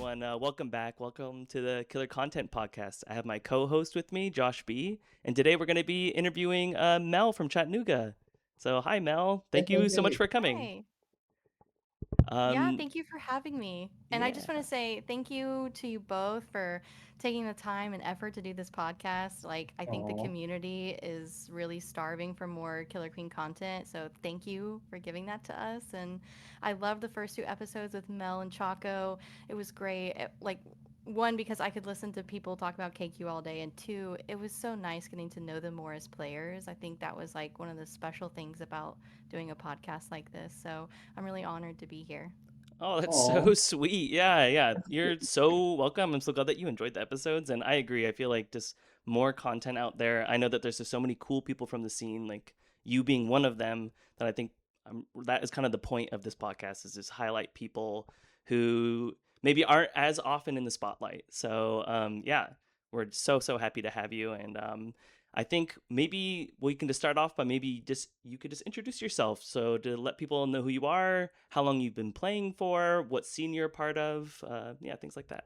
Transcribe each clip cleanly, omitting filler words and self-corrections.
everyone. Welcome back. Welcome to the Killer Content Podcast. I have my co-host with me, Josh B, and today we're going to be interviewing Mel from Chattanooga. So, hi, Mel. Hey, Thank hey, you so much hey. for coming. Hi. Yeah, Um, thank you for having me. And I yeah. just want to say thank you to you both for taking the time and effort to do this podcast. Like, I think the Aw. community is really starving for more Killer Queen content. So, thank you for giving that to us. And I love the first two episodes with Mel and Chaco. It was great. One, because I could listen to people talk about KQ all day. And two, it was so nice getting to know them more as players. I think that was like one of the special things about doing a podcast like this. So, I'm really honored to be here. Oh, that's Aw. so sweet. Yeah, yeah. You're so welcome. I'm so glad that you enjoyed the episodes. And I agree. I feel like just more content out there. I know that there's just so many cool people from the scene, like you being one of them, that I think that is kind of the point of this podcast is just highlight people who maybe aren't as often in the spotlight. So, yeah, we're so happy to have you. And I think maybe we can just start off by maybe just you could just introduce yourself. So to let people know who you are, how long you've been playing for, what scene you're a part of, yeah, things like that.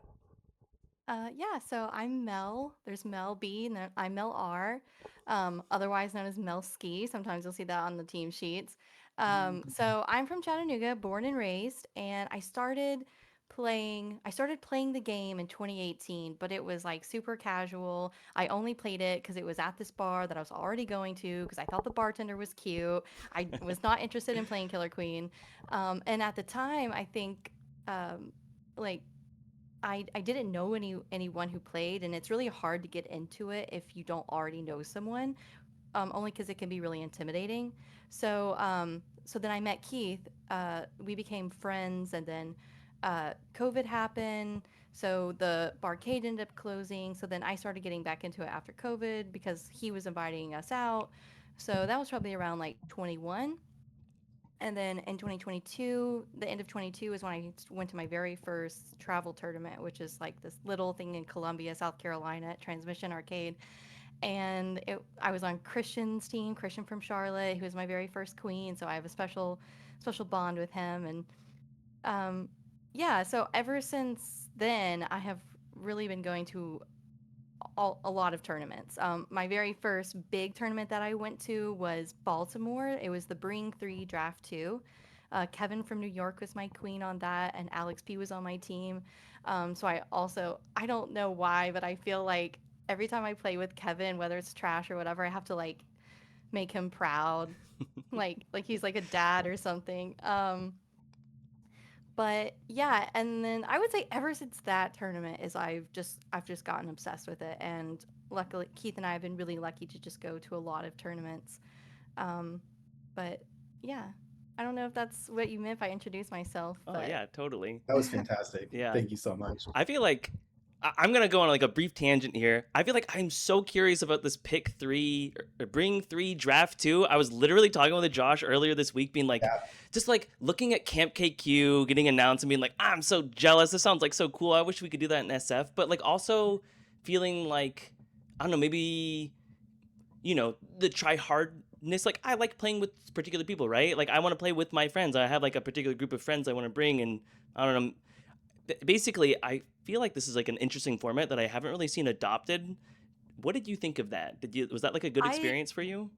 Yeah, so I'm Mel. There's Mel B, and then I'm Mel R, otherwise known as Mel Ski. Sometimes you'll see that on the team sheets. So I'm from Chattanooga, born and raised, and I started playing the game in 2018, but it was like super casual. I only played it because it was at this bar that I was already going to because I thought the bartender was cute. I was not interested in playing Killer Queen, and at the time, I think. Um, like I didn't know anyone who played, and it's really hard to get into it if you don't already know someone. Only because it can be really intimidating. So then I met Keith. We became friends, and then COVID happened. So the barcade ended up closing. So then I started getting back into it after COVID because he was inviting us out. So that was probably around like 21. And then in 2022, the end of 22 is when I went to my very first travel tournament, which is like this little thing in Columbia, South Carolina at Transmission Arcade. And I was on Christian's team, Christian from Charlotte, who was my very first queen. So I have a special bond with him. And um, yeah, so ever since then, I have really been going to a lot of tournaments. My very first big tournament that I went to was Baltimore. It was the Bring 3 Draft 2. Kevin from New York was my queen on that, and Alex P was on my team. So I don't know why, but I feel like every time I play with Kevin, whether it's trash or whatever, I have to like make him proud, like he's like a dad or something. But yeah, and then I would say ever since that tournament is I've just gotten obsessed with it, and luckily Keith and I have been really lucky to just go to a lot of tournaments. Um, but yeah, I don't know if that's what you meant if I introduced myself, Oh but yeah, totally. That was fantastic. Yeah, Thank you so much. I feel like I'm gonna go on like a brief tangent here. I feel like I'm so curious about this pick three, or bring three, draft two. I was literally talking with Josh earlier this week, being like, Yeah. just like looking at Camp KQ getting announced and being like, I'm so jealous. This sounds like so cool. I wish we could do that in SF. But like also feeling like I don't know, maybe the try hardness. Like I like playing with particular people, right? Like I want to play with my friends. I have like a particular group of friends I want to bring, and I don't know, basically I feel like this is like an interesting format that I haven't really seen adopted. What did you think of that? Was that like a good I experience for you?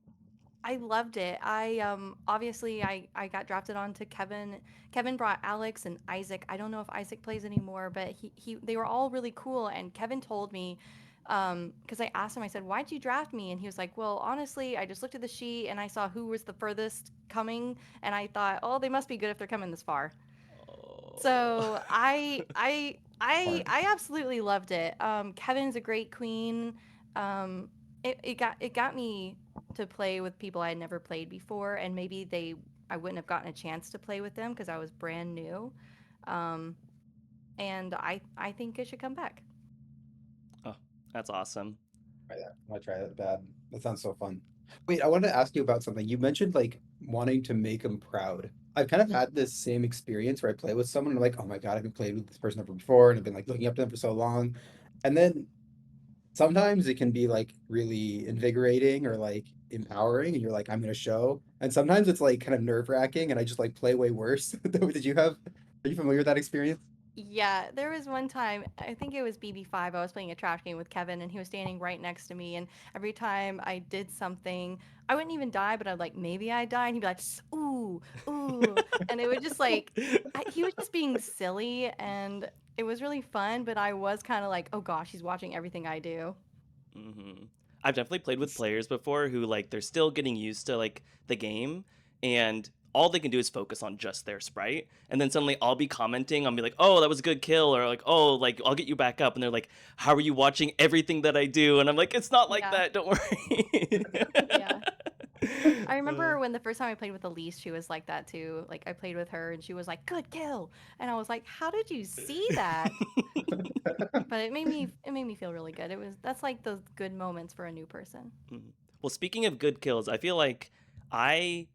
I loved it. I obviously I got drafted onto Kevin. Kevin brought Alex and Isaac. I don't know if Isaac plays anymore, but he they were all really cool. And Kevin told me, because I asked him, I said, "Why'd you draft me?" And he was like, "Well, honestly, I just looked at the sheet and I saw who was the furthest coming, and I thought, oh, they must be good if they're coming this far." Oh. So Smart. I absolutely loved it. Kevin's a great queen. Um, it got me to play with people I had never played before, and maybe I wouldn't have gotten a chance to play with them because I was brand new. Um, and I think it should come back. Oh, that's awesome. Try that. I want to try that bad. That sounds so fun. Wait, I wanted to ask you about something. You mentioned like wanting to make them proud. I've kind of had this same experience where I play with someone and I'm like, oh my God, I've been playing with this person ever before and I've been like looking up to them for so long. And then sometimes it can be like really invigorating or like empowering and you're like, I'm gonna show. And sometimes it's like kind of nerve-wracking and I just like play way worse. Did you have, are you familiar with that experience? Yeah, there was one time, I think it was BB5, I was playing a trash game with Kevin and he was standing right next to me and every time I did something, I wouldn't even die, but I'd like maybe I die and he'd be like, "Ooh, ooh." And it would just like he was just being silly and it was really fun, but I was kind of like, "Oh gosh, he's watching everything I do." Hmm. I've definitely played with players before who like they're still getting used to like the game, and all they can do is focus on just their sprite, and then suddenly I'll be commenting, I'll be like, "Oh, that was a good kill," or like, "Oh, like I'll get you back up," and they're like, "How are you watching everything that I do?" And I'm like, "It's not like Yeah. that. Don't worry." Yeah. I remember when the first time I played with Elise, she was like that too. Like I played with her and she was like, "Good kill." And I was like, "How did you see that?" But it made me feel really good. It was that's like those good moments for a new person. Well, speaking of good kills, I feel like I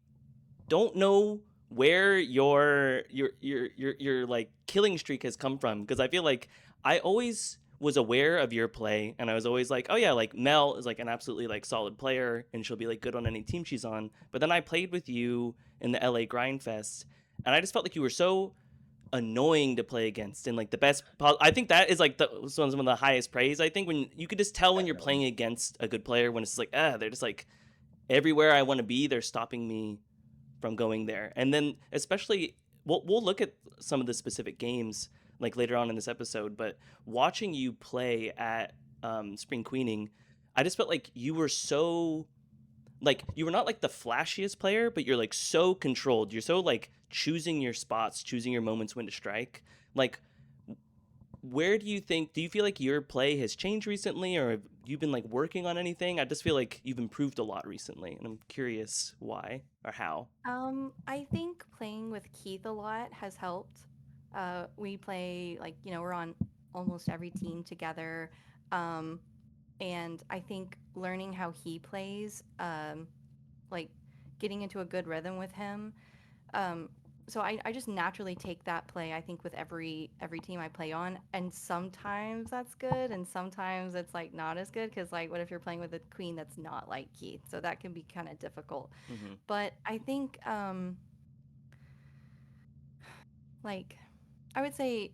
don't know where your like killing streak has come from, because I feel like I always was aware of your play and I was always like, oh yeah, like Mel is like an absolutely like solid player and she'll be like good on any team she's on. But then I played with you in the LA Grind Fest and I just felt like you were so annoying to play against, and like the best I think that is like the some of the highest praise. I think when you could just tell when you're Definitely. playing against a good player, when it's like they're just like everywhere I want to be, they're stopping me from going there. And then especially we'll look at some of the specific games like later on in this episode, but watching you play at Spring Queening, I just felt like you were so like you were not like the flashiest player, but you're like so controlled. You're so like choosing your spots, choosing your moments when to strike. Like where do you feel like your play has changed recently, or have you been like working on anything? I just feel like you've improved a lot recently and I'm curious why or how. I think playing with Keith a lot has helped. We play like, we're on almost every team together. Um, and I think learning how he plays, like getting into a good rhythm with him. Um, so I just naturally take that play, I think, with every team I play on. And sometimes that's good, and sometimes it's like not as good because like what if you're playing with a queen that's not like Keith? So that can be kind of difficult. Mm-hmm. But I think like I would say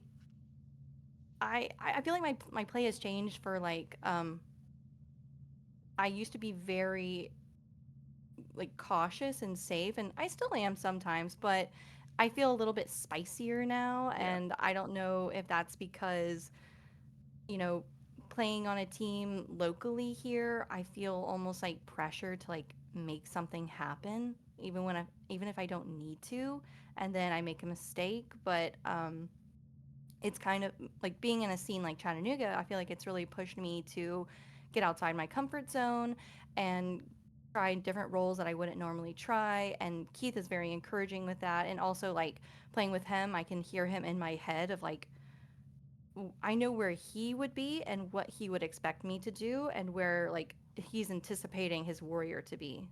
I feel like my play has changed for like I used to be very like cautious and safe and I still am sometimes, but I feel a little bit spicier now Yeah. and I don't know if that's because, you know, playing on a team locally here, I feel almost like pressure to like make something happen even if I don't need to and then I make a mistake, but it's kind of like being in a scene like Chattanooga, I feel like it's really pushed me to get outside my comfort zone and try different roles that I wouldn't normally try. And Keith is very encouraging with that. And also, like playing with him, I can hear him in my head of like, I know where he would be and what he would expect me to do, and where like he's anticipating his warrior to be.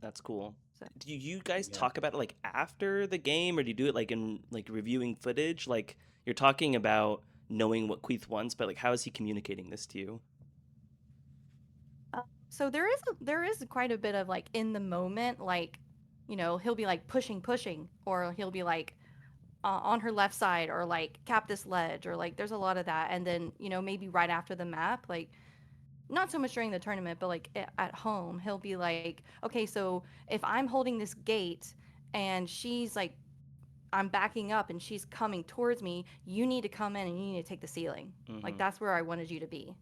That's cool. So, Do you guys Yeah. talk about it like after the game, or do you do it like in like reviewing footage? Like you're talking about knowing what Queeth wants, but like how is he communicating this to you? so there is quite a bit of like in the moment, like he'll be like pushing, or he'll be like on her left side or like cap this ledge or like there's a lot of that and then maybe right after the map like not so much during the tournament but like at home he'll be like okay so if I'm holding this gate and she's like I'm backing up and she's coming towards me, you need to come in and you need to take the ceiling, like Mm-hmm. that's where I wanted you to be.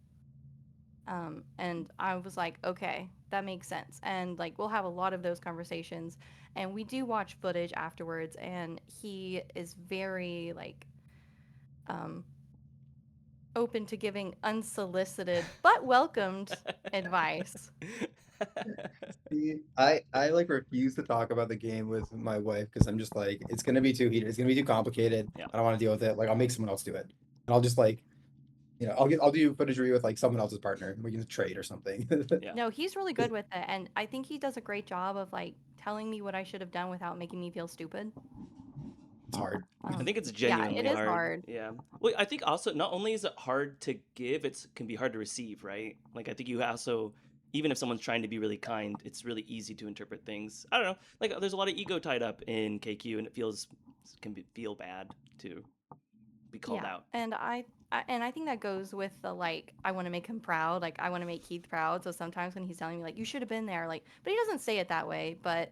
And I was like, okay, that makes sense. And like, we'll have a lot of those conversations. And we do watch footage afterwards. And he is very like um, open to giving unsolicited but welcomed advice. See, I like refuse to talk about the game with my wife because I'm just like it's gonna be too heated. It's gonna be too complicated. Yeah. I don't want to deal with it. Like I'll make someone else do it, and I'll just like I'll do footage review with like someone else's partner. We can trade or something. Yeah. No, he's really good with it. And I think he does a great job of like telling me what I should have done without making me feel stupid. It's hard. I think it's Yeah, it genuinely is hard. hard. Yeah. Well, I think also not only is it hard to give, it can be hard to receive, right? Like I think you also even if someone's trying to be really kind, it's really easy to interpret things. I don't know. Like there's a lot of ego tied up in KQ, and it feel bad to be called Yeah, out. and I think that goes with the like I want to make him proud, like I want to make Keith proud. So sometimes when he's telling me like you should have been there, like, but he doesn't say it that way. But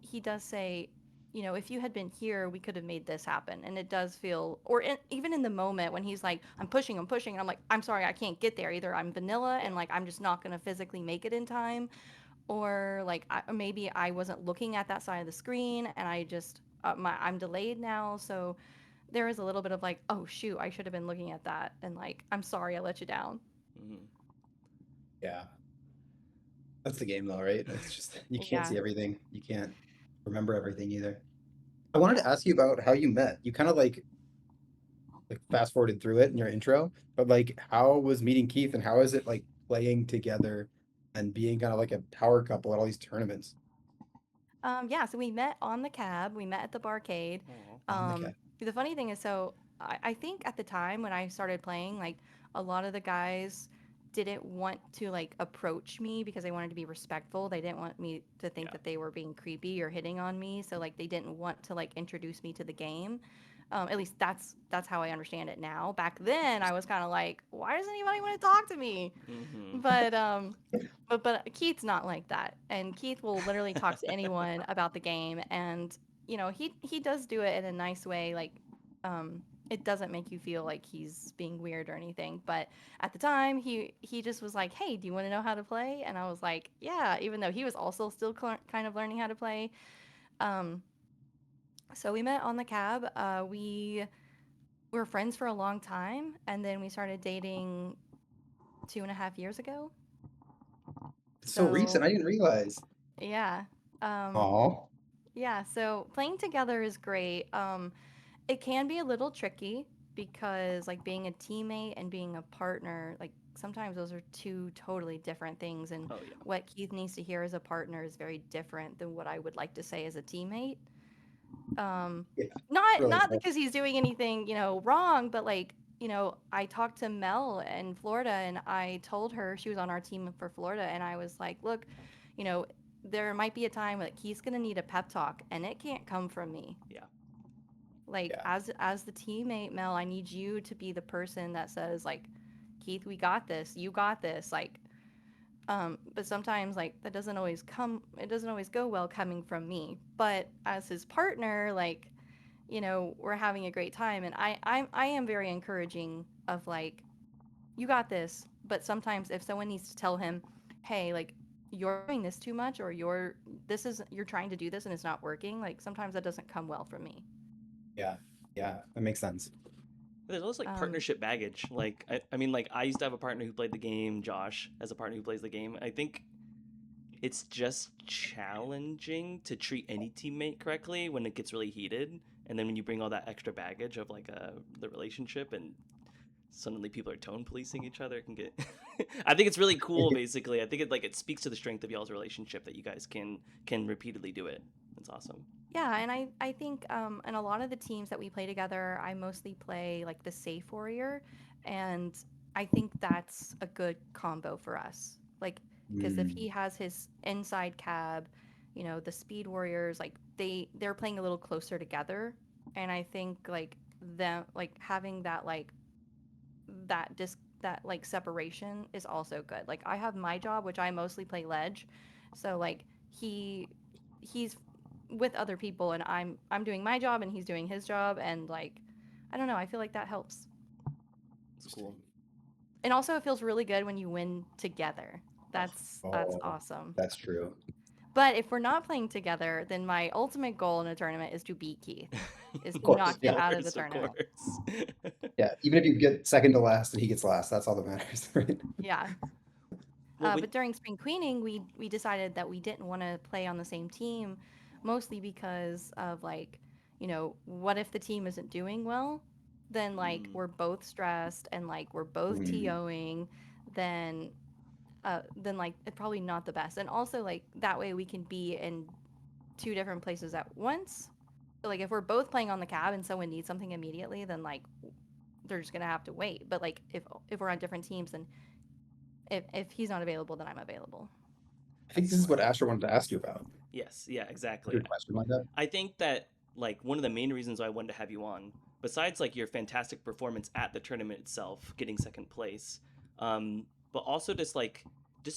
he does say, if you had been here, we could have made this happen. And it does feel, even in the moment when he's like, I'm pushing, and I'm like, I'm sorry, I can't get there. Either I'm vanilla Yeah. and like I'm just not gonna physically make it in time, or like maybe I wasn't looking at that side of the screen and I just I'm delayed now, so there is a little bit of like, oh shoot, I should have been looking at that, and like I'm sorry I let you down. Mm-hmm. Yeah, that's the game though, right? It's just you can't Yeah, see everything. You can't remember everything either. I wanted yeah. to ask you about how you met. You kind of like fast forwarded through it in your intro, but like how was meeting Keith and how is it like playing together and being kind of like a power couple at all these tournaments Yeah, so we met on the cab. We met at the barcade. Oh. on the cat? The funny thing is, so I think at the time when I started playing, like a lot of the guys didn't want to like approach me because they wanted to be respectful. They didn't want me to think Yeah. that they were being creepy or hitting on me. So like they didn't want to like introduce me to the game. At least that's how I understand it now. Back then, I was kind of like, why does anybody want to talk to me? Mm-hmm. But but Keith's not like that, and Keith will literally talk to anyone about the game, and he does do it in a nice way, like it doesn't make you feel like he's being weird or anything. But at the time, he just was like, "Hey, do you want to know how to play?" And I was like, "Yeah," even though he was also still kind of learning how to play. Um, so we met on the cab. We were friends for a long time, and then we started dating 2.5 years ago. It's so recent. So I didn't realize. yeah. Um, Oh, yeah, so playing together is great. It can be a little tricky because like being a teammate and being a partner, like sometimes those are two totally different things, and Oh yeah. what Keith needs to hear as a partner is very different than what I would like to say as a teammate. Um, yeah, not relatable. because he's doing anything, wrong, but like, I talked to Mel in Florida and I told her she was on our team for Florida and I was like, look, you know, there might be a time that he's going to need a pep talk and it can't come from me. Yeah. Like Yeah, as the teammate, Mel, I need you to be the person that says like, Keith, we got this. You got this. Like but sometimes like that doesn't always come it doesn't always go well coming from me. But as his partner, like we're having a great time, and I am very encouraging of like, you got this. But sometimes if someone needs to tell him, hey, like you're doing this too much, or you're trying to do this and it's not working, like sometimes that doesn't come well from me. yeah, yeah. That makes sense. There's also like um partnership baggage. Like I mean, like I used to have a partner who played the game, Josh, as a partner who plays the game. I think it's just challenging to treat any teammate correctly when it gets really heated, and then when you bring all that extra baggage of like the relationship, and suddenly people are tone policing each other, it can get. I think it's really cool. Basically, I think it speaks to the strength of y'all's relationship that you guys can repeatedly do it. It's awesome. Yeah, and I think in a lot of the teams that we play together, I mostly play like the safe warrior, and I think that's a good combo for us. Like, because if Mm, he has his inside cab, the speed warriors, like they're playing a little closer together, and I think like them like having that like separation is also good. Like I have my job, which I mostly play ledge, so like he's with other people and I'm doing my job and he's doing his job, and like I don't know, I feel like that helps. It's cool. interesting. And also it feels really good when you win together. Oh, That's Oh, awesome. that's true. But if we're not playing together, then my ultimate goal in a tournament is to beat Keith, is Of to course. knock him Yeah. out of the of tournament. course. Yeah. Even if you get second to last and he gets last, that's all that matters, right? Yeah. Well, when But during spring cleaning, we decided that we didn't want to play on the same team, mostly because of like, what if the team isn't doing well? Then like mm, we're both stressed and like we're both Mm, TOing, then then like it's probably not the best. And also like that way we can be in two different places at once. So like if we're both playing on the cab and someone needs something immediately, then like they're just gonna have to wait. But like if we're on different teams, then If he's not available, then I'm available. I think this is what Excellent. Asher wanted to ask you about. Yes, yeah, exactly. Good question like that. I think that like one of the main reasons why I wanted to have you on, besides like your fantastic performance at the tournament itself, getting second place, but also just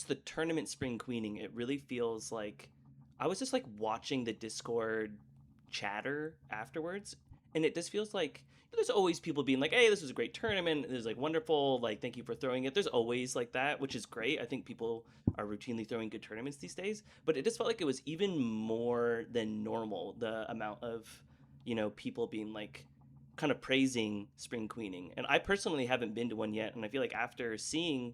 the tournament spring queening. It really feels like I was just like watching the Discord chatter afterwards, and it just feels like there's always people being like, "Hey, this was a great tournament. This is like wonderful. Like, thank you for throwing it." There's always like that, which is great. I think people are routinely throwing good tournaments these days, but it just felt like it was even more than normal, the amount of people being like kind of praising spring queening. And I personally haven't been to one yet, and I feel like after seeing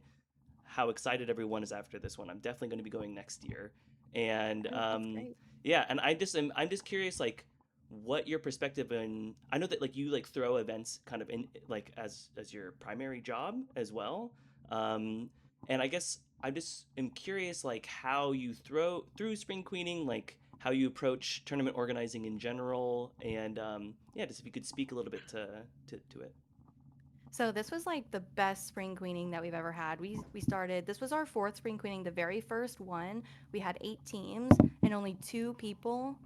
how excited everyone is after this one, I'm definitely going to be going next year. And Oh, that's great. yeah, and I'm just curious like what your perspective. And I know that like you like throw events kind of in like as your primary job as well. um and I guess I just am curious like how you throw through spring queening, like how you approach tournament organizing in general. And yeah, just if you could speak a little bit to it. So this was like the best spring queening that we've ever had. We started. This was our fourth spring queening. The very first one, we had 8 teams, and only 2 people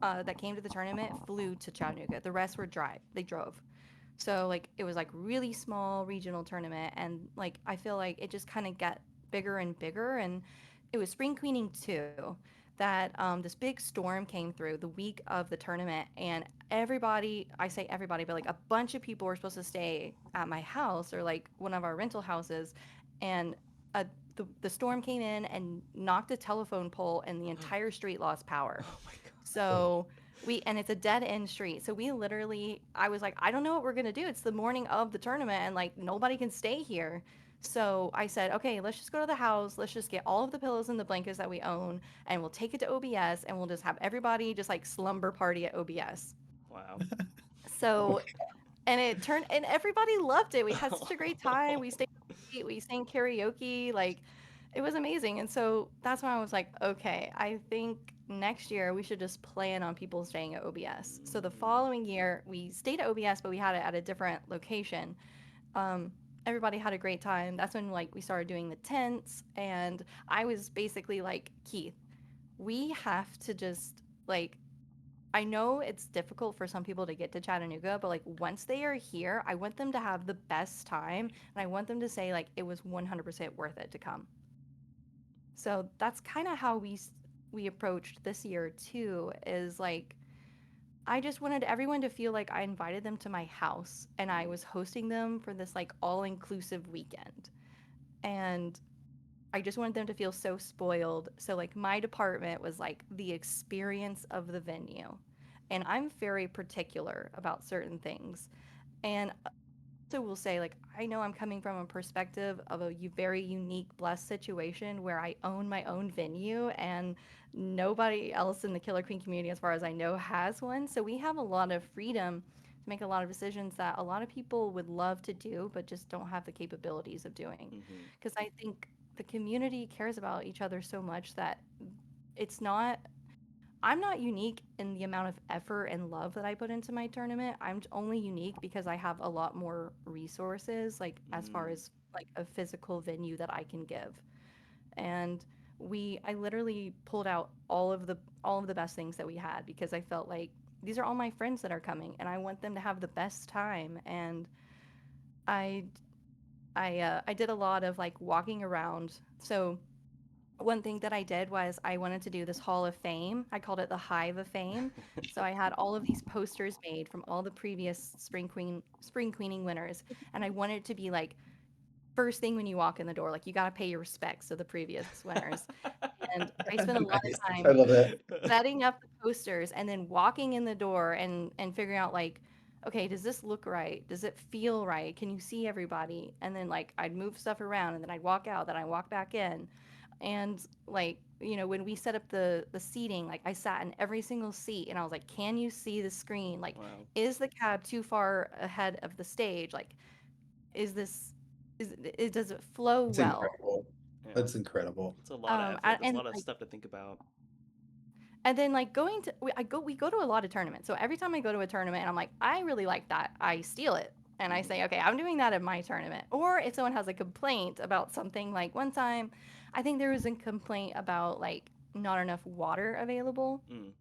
Wow. that came to the tournament flew to Chattanooga. The rest were drive. They drove. So like it was like really small regional tournament, and like I feel like it just kind of got bigger and bigger. And it was spring queening too, that this big storm came through the week of the tournament, and everybody, I say everybody, but like a bunch of people were supposed to stay at my house or like one of our rental houses, and a the storm came in and knocked a telephone pole, and the entire street lost power. Oh my god. Oh, So and it's a dead end street. So we literally, I was like, I don't know what we're gonna do. It's the morning of the tournament, and like nobody can stay here. So I said, okay, let's just go to the house. Let's just get all of the pillows and the blankets that we own, and we'll take it to OBS, and we'll just have everybody just like slumber party at OBS. Wow. So and it turned, and everybody loved it. We had such a great time. We stayed late, we sang karaoke, like it was amazing. And so that's when I was like, okay, I think next year we should just plan on people staying at OBS. So the following year we stayed at OBS, but we had it at a different location. Um, Everybody had a great time. That's when like we started doing the tents, and I was basically like, Keith, we have to just like, I know it's difficult for some people to get to Chattanooga, but like once they are here, I want them to have the best time, and I want them to say like it was 100% worth it to come. So that's kind of how we approached this year too, is like I just wanted everyone to feel like I invited them to my house and I was hosting them for this like all-inclusive weekend. And I just wanted them to feel so spoiled. So like my department was like the experience of the venue. And I'm very particular about certain things. And also will say like I know I'm coming from a perspective of a very unique blessed situation where I own my own venue, and nobody else in the Killer Queen community as far as I know has one. So we have a lot of freedom to make a lot of decisions that a lot of people would love to do but just don't have the capabilities of doing. Hmm. Because I think the community cares about each other so much that it's not, I'm not unique in the amount of effort and love that I put into my tournament. I'm only unique because I have a lot more resources, like as far Mm. as like a physical venue that I can give. And I literally pulled out all of the best things that we had because I felt like these are all my friends that are coming, and I want them to have the best time. And I I did a lot of like walking around. So one thing that I did was I wanted to do this Hall of Fame. I called it the Hive of Fame. So I had all of these posters made from all the previous spring queening winners, and I wanted it to be like first thing when you walk in the door, like you got to pay your respects to the previous winners. And I spent a lot of nice. I time love that. setting up the posters and then walking in the door and figuring out like, okay, does this look right? Does it feel right? Can you see everybody? And then like I'd move stuff around, and then I'd walk out, then I walk back in. And like, when we set up the seating, like I sat in every single seat and I was like, can you see the screen? Like, Wow. is the cab too far ahead of the stage? Like, is this does it flow It's well? incredible. Yeah. That's incredible. It's a lot of effort. There's a And lot of like, stuff to think about. and then like we go to a lot of tournaments. So every time I go to a tournament and I'm like, I really like that, I steal it. and I Mhm. say, okay, I'm doing that in my tournament. Or if someone has a complaint about something, like one time, I think there was a complaint about like not enough water available. Mm.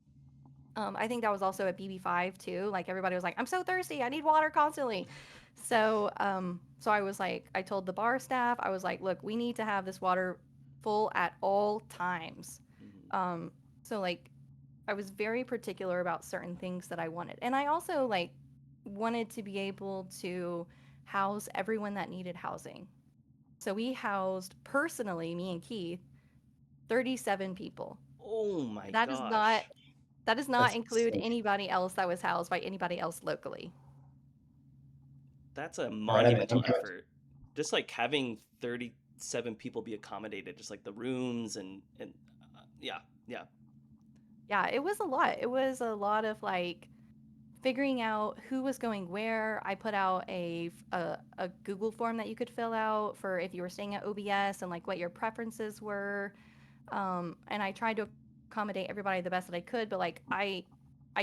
I think that was also at BB5 too. Like everybody was like, "I'm so thirsty, I need water constantly." So I was like, I told the bar staff, I was like, "Look, we need to have this water full at all times." Mhm. Um, so like, I was very particular about certain things that I wanted, and I also like wanted to be able to house everyone that needed housing. So we housed personally, me and Keith, 37 people. Oh my That is not gosh. that does not That's include insane. anybody else that was housed by anybody else locally. That's a All right, I'm monumental impressed. effort. Just like having 37 people be accommodated, just like the rooms and yeah, yeah. Yeah, it was a lot. It was a lot of like figuring out who was going where. I put out a Google form that you could fill out for if you were staying at OBS and like what your preferences were. And I tried to accommodate everybody the best that I could, but like I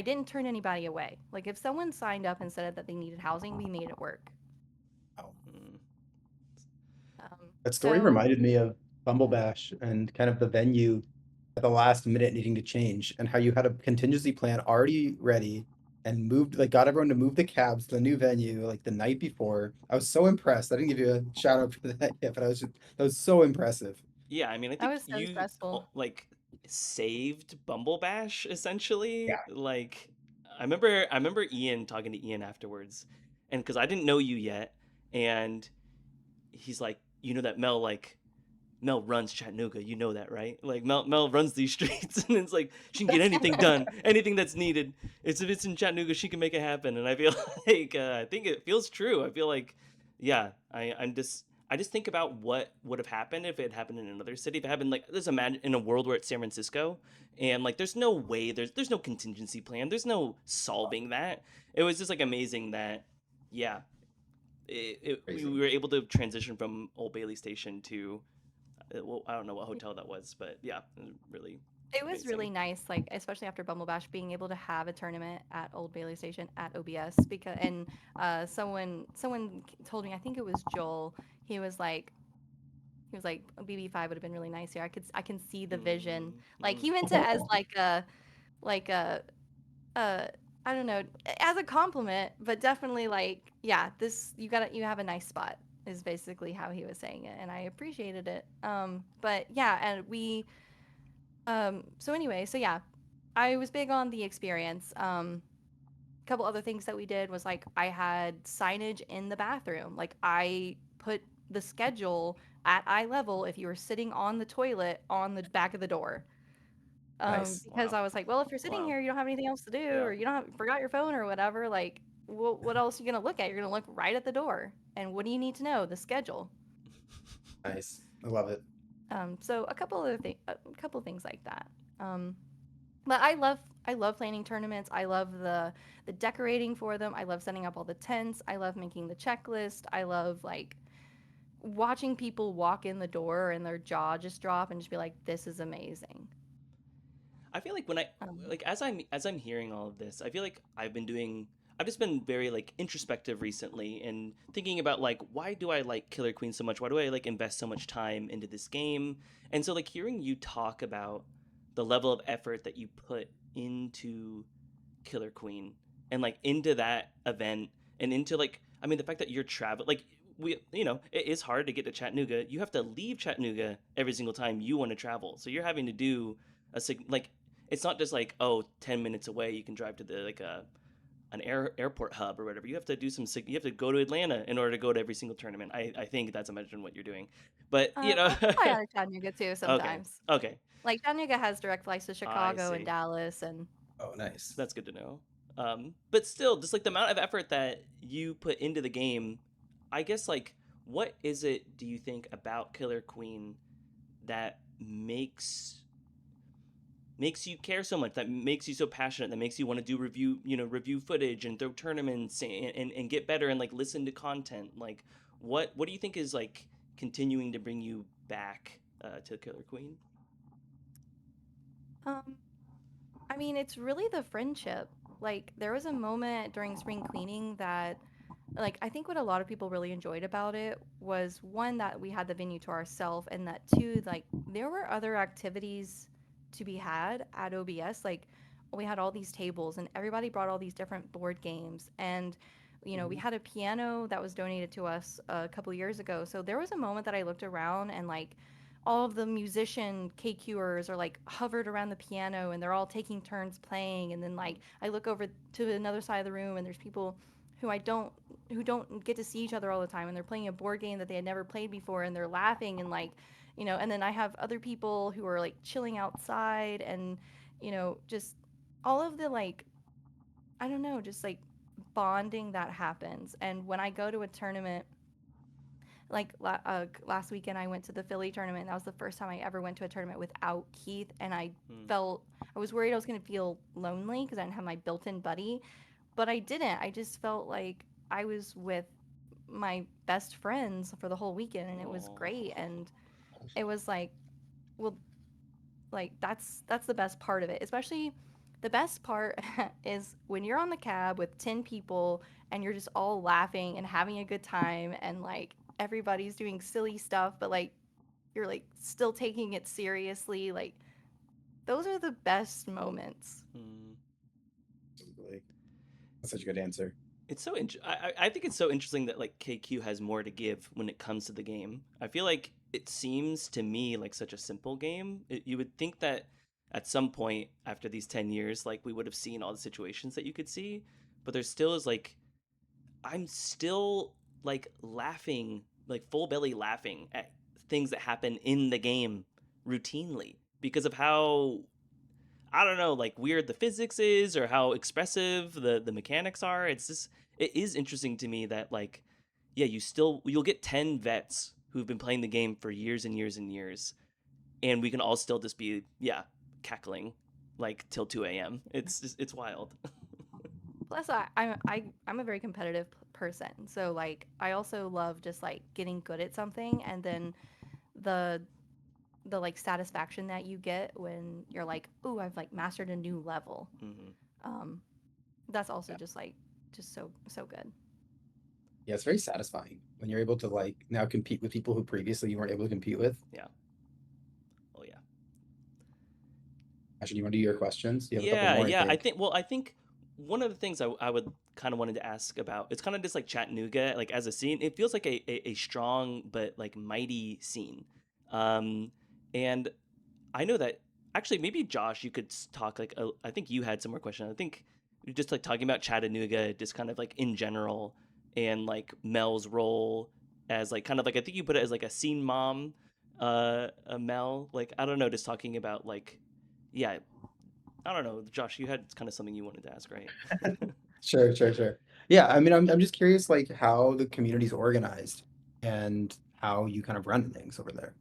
didn't turn anybody away. Like if someone signed up and said that they needed housing, we made it work. Wow. Mm. That story So reminded me of Bumble Bash and kind of the venue at the last minute needing to change, and how you had a contingency plan already ready and moved, like, got everyone to move the cabs to the new venue like the night before. I was so impressed. I didn't give you a shout out for that yet, but that was so impressive. Yeah, I mean, I that think was so you stressful. like saved Bumble Bash essentially. Yeah. Like I remember Ian talking to Ian afterwards, and because I didn't know you yet, and he's like, you know that Mel runs Chattanooga, you know that, right? Like Mel runs these streets, and it's like she can get anything done, anything that's needed. It's if it's in Chattanooga, she can make it happen. And I feel like I think it feels true. I feel like, yeah, I just think about what would have happened if it happened in another city. If it happened like let's imagine in a world where it's San Francisco, and like there's no way, there's no contingency plan, there's no solving that. It was just like amazing that, yeah, we Crazy. were able to transition from Old Bailey Station to well, I don't know what hotel that was, but yeah, it was really It was amazing. really nice, like especially after Bumble Bash, being able to have a tournament at Old Bailey Station at OBS because and someone told me, I think it was Joel. He was like he was like BB5 would have been really nice here. I can see the vision. Like Mm-hmm. he meant it as like a I don't know, as a compliment, but definitely like yeah, this you have a nice spot is basically how he was saying it, and I appreciated it. But yeah, and we so anyway, so yeah, I was big on the experience. A couple other things that we did was like I had signage in the bathroom. Like I put the schedule at eye level if you were sitting on the toilet on the back of the door. Nice. Because Wow. I was like, well, if you're sitting Wow. here, you don't have anything else to do, Yeah. or you don't have, forgot your phone or whatever. Like, what else are you gonna look at? You're gonna look right at the door. And what do you need to know? The schedule. Nice. I love it. So a couple things like that. Um, But I love planning tournaments. I love the decorating for them. I love setting up all the tents. I love making the checklist. I love like watching people walk in the door and their jaw just drop and just be like, "This is amazing." I feel like when I Um, like as I'm hearing all of this, I feel like I've just been very like introspective recently and thinking about like why do I like Killer Queen so much? Why do I like invest so much time into this game? And so like hearing you talk about the level of effort that you put into Killer Queen and like into that event and into like I mean the fact that you're travel like we it is hard to get to Chattanooga. You have to leave Chattanooga every single time you want to travel. So you're having to do like it's not just like 10 minutes away you can drive to the like an airport hub or whatever. You have to do you have to go to Atlanta in order to go to every single tournament. I think that's imagine what you're doing. But, I fly out of Chattanooga too okay. sometimes. Okay. Like Chattanooga has direct flights to I Chicago and see. Dallas, and Oh, nice. That's good to know. But still, just like the amount of effort that you put into the game, I guess like what is it do you think about Killer Queen that makes you care so much, that makes you so passionate, that makes you want to do review footage and throw tournaments and get better and like listen to content? Like what do you think is like continuing to bring you back to Killer Queen? um, I mean, it's really the friendship. Like there was a moment during spring cleaning that like I think what a lot of people really enjoyed about it was one that we had the venue to ourselves, and that two, like there were other activities to be had at OBS. Like we had all these tables and everybody brought all these different board games, and we Mhm. had a piano that was donated to us a couple years ago. So there was a moment that I looked around and like all of the musician KQers are like hovered around the piano and they're all taking turns playing, and then like I look over to another side of the room and there's people who I don't who don't get to see each other all the time, and they're playing a board game that they had never played before, and they're laughing and like and then I have other people who are like chilling outside, and just all of the like I don't know, just like bonding that happens. And when I go to a tournament, like last weekend I went to the Philly tournament. That was the first time I ever went to a tournament without Keith, and Hmm. I was worried I was going to feel lonely because I didn't have my built-in buddy, but I didn't. I just felt like I was with my best friends for the whole weekend, and it was Oh. great. And it was like, well, like that's the best part of it. Especially the best part is when you're on the cab with 10 people and you're just all laughing and having a good time, and like everybody's doing silly stuff, but like you're like still taking it seriously. Like those are the best moments. Hmm. Absolutely. That's such a good answer. It's so I think it's so interesting that like KQ has more to give when it comes to the game. I feel like it seems to me like such a simple game. You would think that at some point after these 10 years like we would have seen all the situations that you could see, but there still is like I'm still like laughing, like full belly laughing at things that happen in the game routinely because of how I don't know, like weird the physics is or how expressive the mechanics are. It's just it is interesting to me that like yeah, you'll get 10 vets who've been playing the game for years and years and years and we can all still just be yeah, cackling like till 2 a.m. It's wild. Plus, I'm a very competitive person, so like I also love just like getting good at something, and then the like satisfaction that you get when you're like, "Ooh, I've like mastered a new level." Hmm. Um, that's also Yeah. just like just so good. Yeah, it's very satisfying when you're able to like now compete with people who previously you weren't able to compete with. Yeah. Oh yeah. Actually, you want to do your questions? You have a couple Yeah, more, I yeah. think. I think one of the things I would kind of wanted to ask about it's kind of just like Chattanooga, like as a scene, it feels like a strong but like mighty scene. Um, and I know that actually maybe Josh, you could talk like I think you had some more questions. I think you're just like talking about Chattanooga, just kind of like in general, and like Mel's role as like kind of like I think you put it as like a scene mom, Mel. Like I don't know, just talking about like yeah, I don't know, Josh. You had kind of something you wanted to ask, right? Sure, sure, sure. Yeah, I mean, I'm just curious, like how the community's organized and how you kind of run things over there.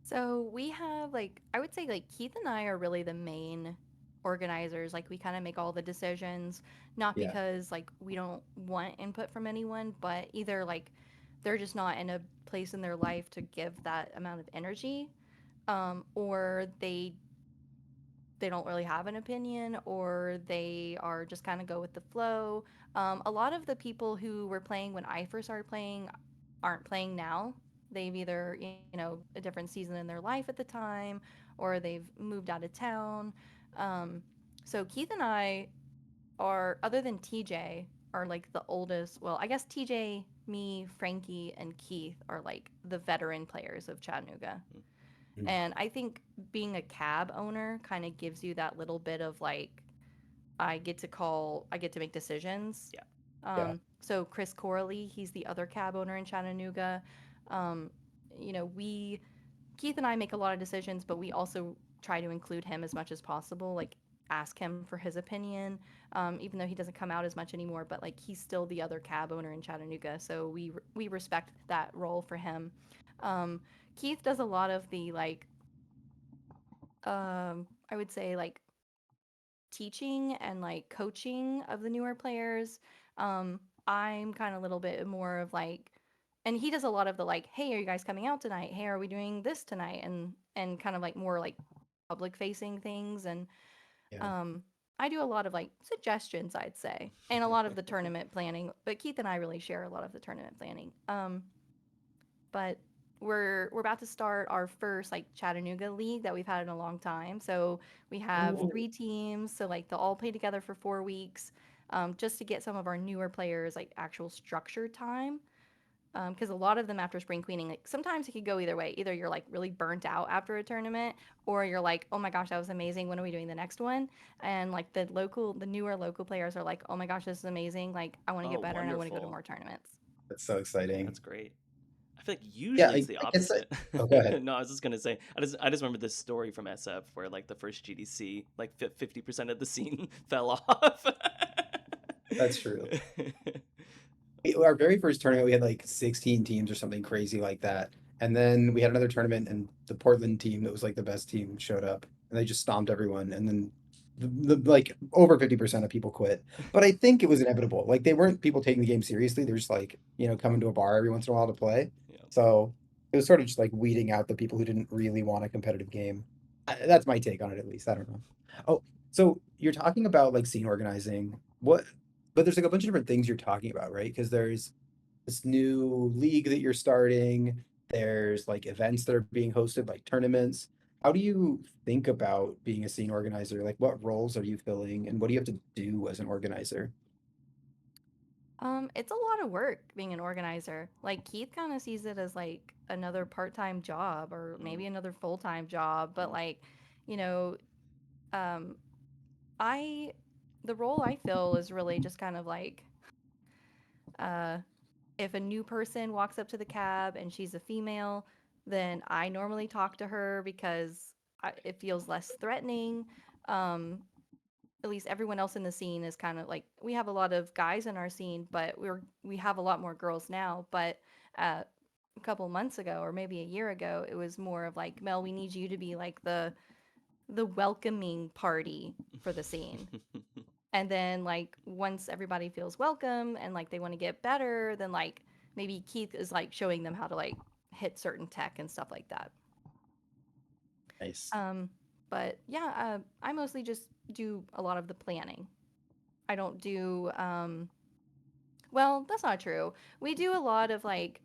So we have like I would say like Keith and I are really the main organizers. Like we kind of make all the decisions, not Yeah, because like we don't want input from anyone, but either like they're just not in a place in their life to give that amount of energy, or they don't really have an opinion, or they are just kind of go with the flow. A lot of the people who were playing when I first started playing aren't playing now. They've either, a different season in their life at the time, or they've moved out of town. Um, so Keith and I are, other than TJ, are like the oldest. Well, I guess TJ, me, Frankie, and Keith are like the veteran players of Chattanooga. mm, And I think being a cab owner kind of gives you that little bit of like, I get to make decisions. Yeah. yeah, So Chris Corley, he's the other cab owner in Chattanooga. Um, we, Keith and I make a lot of decisions, but we also try to include him as much as possible. Like, ask him for his opinion, even though he doesn't come out as much anymore. But like, he's still the other cab owner in Chattanooga, so we respect that role for him. Um, Keith does a lot of the like I would say like teaching and like coaching of the newer players. I'm kind of a little bit more of like, and he does a lot of the like, hey, are you guys coming out tonight? Hey, are we doing this tonight? And kind of like more like public facing things. And yeah. um, I do a lot of like suggestions, I'd say, and a lot of the tournament planning. But Keith and I really share a lot of the tournament planning. But we're about to start our first like Chattanooga league that we've had in a long time. So we have Ooh, 3 teams. So like they'll all play together for 4 weeks, just to get some of our newer players like actual structured time. Because a lot of them after spring cleaning, like sometimes it could go either way. Either you're like really burnt out after a tournament, or you're like, oh my gosh, that was amazing. When are we doing the next one? And like the newer local players are like, oh my gosh, this is amazing. Like I want to Oh, get better and I want to go to wonderful. more tournaments. that's so exciting. That's great. I feel like Yeah, usually it's the I guess like, opposite. oh, go ahead. No, I was just gonna say, I just remember this story from SF where like the first GDC, like 50% of the scene fell off. That's true. Our very first tournament, we had like 16 teams or something crazy like that. And then we had another tournament, and the Portland team that was like the best team showed up, and they just stomped everyone. And then like over 50% of people quit. But I think it was inevitable. Like they weren't people taking the game seriously. They're just like, coming to a bar every once in a while to play. Yeah. So it was sort of just like weeding out the people who didn't really want a competitive game. That's my take on it, at least. I don't know. Oh, so you're talking about like scene organizing. But there's like a bunch of different things you're talking about, right? Because there's this new league that you're starting. There's like events that are being hosted, like tournaments. How do you think about being a scene organizer? Like, what roles are you filling, and what do you have to do as an organizer? It's a lot of work being an organizer. Like Keith kind of sees it as like another part-time job or Mm, maybe another full-time job, but mm. like, you know, um I the role I fill is really just kind of like uh if a new person walks up to the cab and she's a female, then I normally talk to her because it feels less threatening. Um at least everyone else in the scene is kind of like we have a lot of guys in our scene, but we have a lot more girls now. But uh, a couple months ago, or maybe a year ago, it was more of like, Mel, we need you to be like the welcoming party for the scene. And then like once everybody feels welcome and like they want to get better, then like maybe Keith is like showing them how to like hit certain tech and stuff like that. Nice. Um, but yeah, I mostly just do a lot of the planning. I don't do well, that's not true. We do a lot of like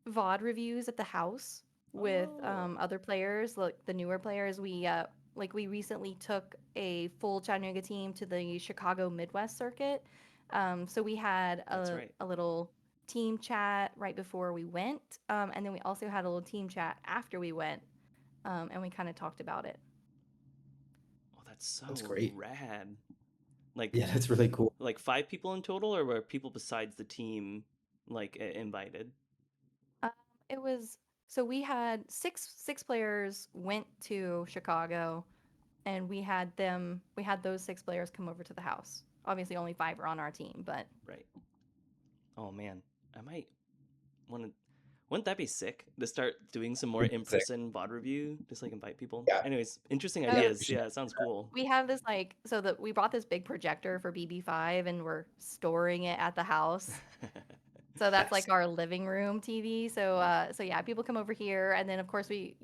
VOD reviews at the house with Oh, other players, like the newer players. We recently took a full Chattanooga team to the Chicago Midwest circuit. So we had that's right. a little team chat right before we went, and then we also had a little team chat after we went, and we kind of talked about it. Oh, that's That's so great. rad. Like, Yeah, that's really cool. like 5 people in total, or were people besides the team like invited? Um, it was so we had six players went to Chicago, and we had those 6 players come over to the house. Obviously, only 5 are on our team, but Right. Oh man, I might want to. Wouldn't that be sick to start doing some more Sick. in-person VOD review? Just like invite people. Yeah, Anyways, interesting yeah, oh, we ideas. should Yeah, it sounds do that. cool. we have this like so that we brought this big projector for BB5 and we're storing it at the house. So that's Nice. like our living room TV. So yeah, people come over here, and then of course we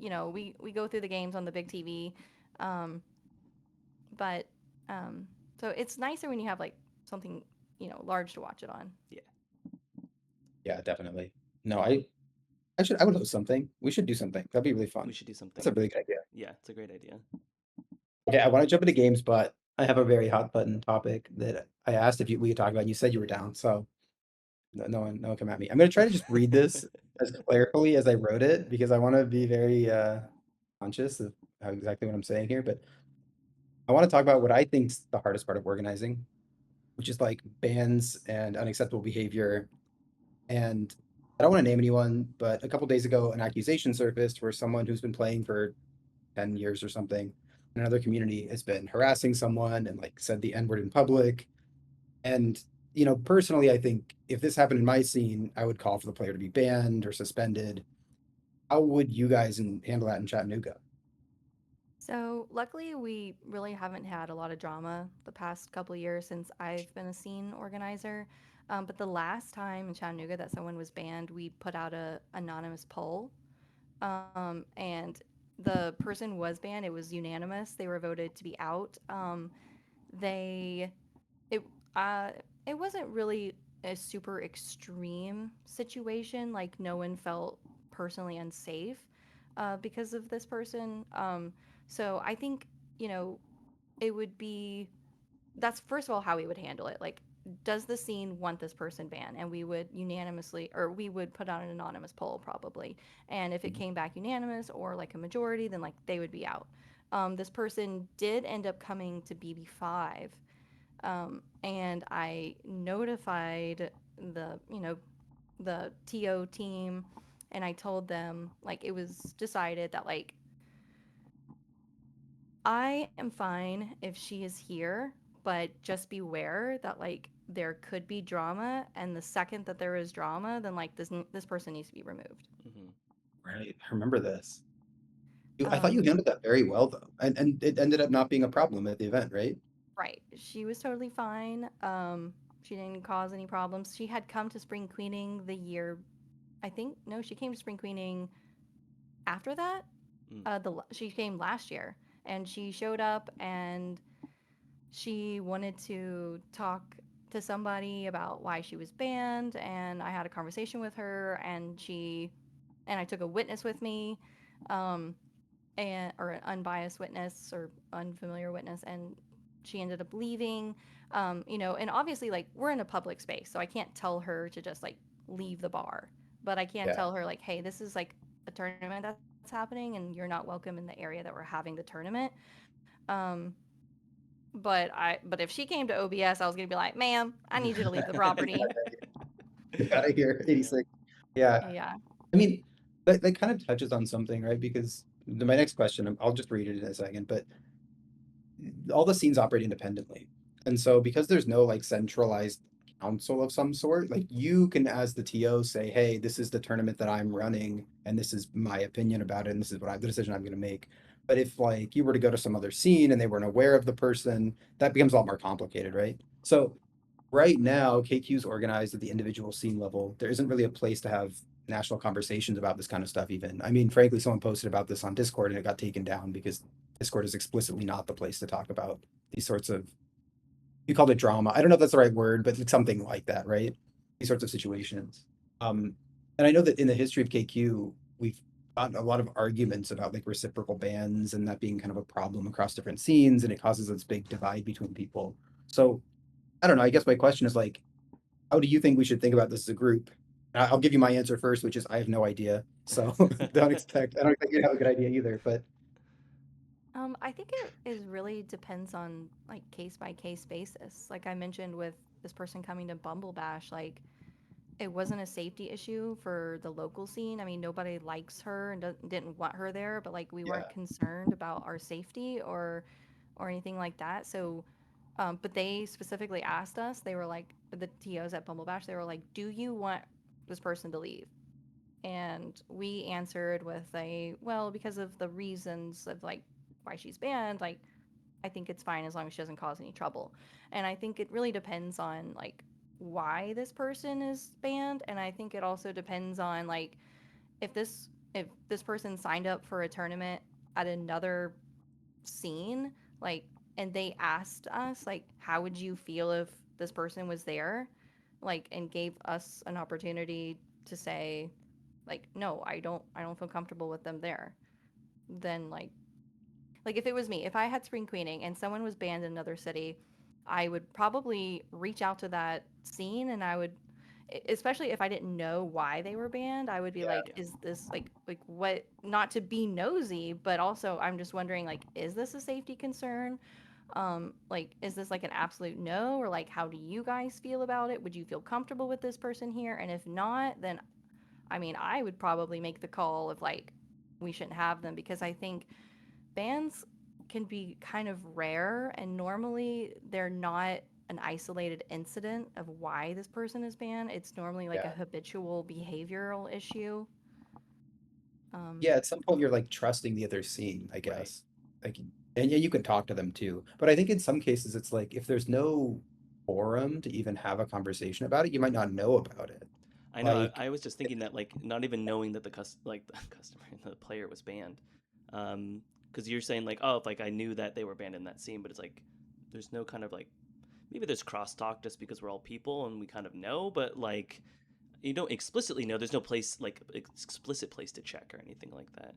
go through the games on the big TV. Um, but um, so it's nicer when you have like something large to watch it on. Yeah, Yeah, definitely. No, I would host something. We should do something. That'd be really we fun. should do That's a something. really good idea. Yeah, it's a great idea. Okay, I want to jump into games, but I have a very hot button topic that I asked if we could talk about, and you said you were down, so no one come at me. I'm gonna try to just read this as clerically as I wrote it because I want to be very conscious of how exactly what I'm saying here. But I want to talk about what I think's the hardest part of organizing, which is like bans and unacceptable behavior. And I don't want to name anyone, but a couple days ago, an accusation surfaced where someone who's been playing for 10 years or something in another community has been harassing someone and like said the N word in public. And, personally, I think if this happened in my scene, I would call for the player to be banned or suspended. How would you guys handle that in Chattanooga? So luckily, we really haven't had a lot of drama the past couple of years since I've been a scene organizer. But the last time in Chattanooga that someone was banned, we put out a anonymous poll, and the person was banned. It was unanimous. They were voted to be out. they it uh it wasn't really a super extreme situation. Like no one felt personally unsafe because of this person. So I think you know it would be that's first of all how we would handle it. Like, does the scene want this person banned? And we would unanimously, or we would put out an anonymous poll probably. And if it came back unanimous or like a majority, then like they would be out. This person did end up coming to BB5, and I notified the TO team, and I told them like it was decided that like I am fine if she is here, but just beware that like there could be drama, and the second that there is drama, then like this person needs to be removed. Hmm. Right. I remember this. I thought you Um, handled that very well though, and it ended up not being a problem at the event, right? right, she was totally fine. She didn't cause any problems. She had come to spring cleaning the year. I think no, she came to spring cleaning after that. Mm. She came last year, and she showed up and she wanted to talk to somebody about why she was banned, and I had a conversation with her, and I took a witness with me, um and or an unbiased witness or unfamiliar witness, and she ended up leaving. And obviously like we're in a public space, so I can't tell her to just like leave the bar, but I can Yeah. tell her like, hey, this is like a tournament that's happening and you're not welcome in the area that we're having the tournament. um but if she came to OBS, I was gonna be like, ma'am, I need you to leave the property. Out of here, Yeah. 86. Yeah. Yeah. I mean, that kind of touches on something, right? Because my next question, I'll just read it in a second, but all the scenes operate independently. And so because there's no like centralized council of some sort, like you can as the TO say, hey, this is the tournament that I'm running and this is my opinion about it and this is the decision I'm going to make. But if like you were to go to some other scene and they weren't aware of the person, that becomes a lot more complicated, right? So right now, KQ is organized at the individual scene level. There isn't really a place to have national conversations about this kind of stuff, even. I mean, frankly, someone posted about this on Discord and it got taken down because Discord is explicitly not the place to talk about these sorts of, you called it drama. I don't know if that's the right word, but it's something like that, right? These sorts of situations. Um, and I know that in the history of KQ, we've gotten a lot of arguments about like reciprocal bans and that being kind of a problem across different scenes, and it causes this big divide between people. So I don't know. I guess my question is like, how do you think we should think about this as a group? I'll give you my answer first, which is I have no idea. So I don't expect you to have a good idea either. But I think it is really depends on like case by case basis. Like I mentioned with this person coming to Bumble Bash, like it wasn't a safety issue for the local scene. I mean, nobody likes her and didn't want her there, but like we weren't yeah, concerned about our safety or anything like that. So, but they specifically asked us. They were like the TOs at Bumble Bash. They were like, "Do you want this person to leave?" And we answered with a well, because of the reasons of like why she's banned. Like I think it's fine as long as she doesn't cause any trouble. And I think it really depends on like why this person is banned, and I think it also depends on like if this person signed up for a tournament at another scene, like, and they asked us like how would you feel if this person was there, like, and gave us an opportunity to say like no, I don't feel comfortable with them there, then like if it was me, if I had spring cleaning and someone was banned in another city, I would probably reach out to that scene, and I would, especially if I didn't know why they were banned, I would be yeah, like, is this like what? Not to be nosy, but also I'm just wondering like, is this a safety concern? Like, is this like an absolute no, or like, how do you guys feel about it? Would you feel comfortable with this person here? And if not, then I mean, I would probably make the call of like, we shouldn't have them, because I think bans can be kind of rare, and normally they're not an isolated incident of why this person is banned. It's normally like a yeah, habitual behavioral issue. Um, yeah. At some point, you're like trusting the other scene, I Right. guess. Like, and yeah, you can talk to them too. But I think in some cases, it's like if there's no forum to even have a conversation about it, you might not know about it. I know. Like, I was just thinking that, like, not even knowing that like the customer, the player was banned, because you're saying like, oh, if like I knew that they were banned in that scene, but it's like there's no kind of like, maybe there's crosstalk just because we're all people and we kind of know, but like you don't explicitly know. There's no place like explicit place to check or anything like that.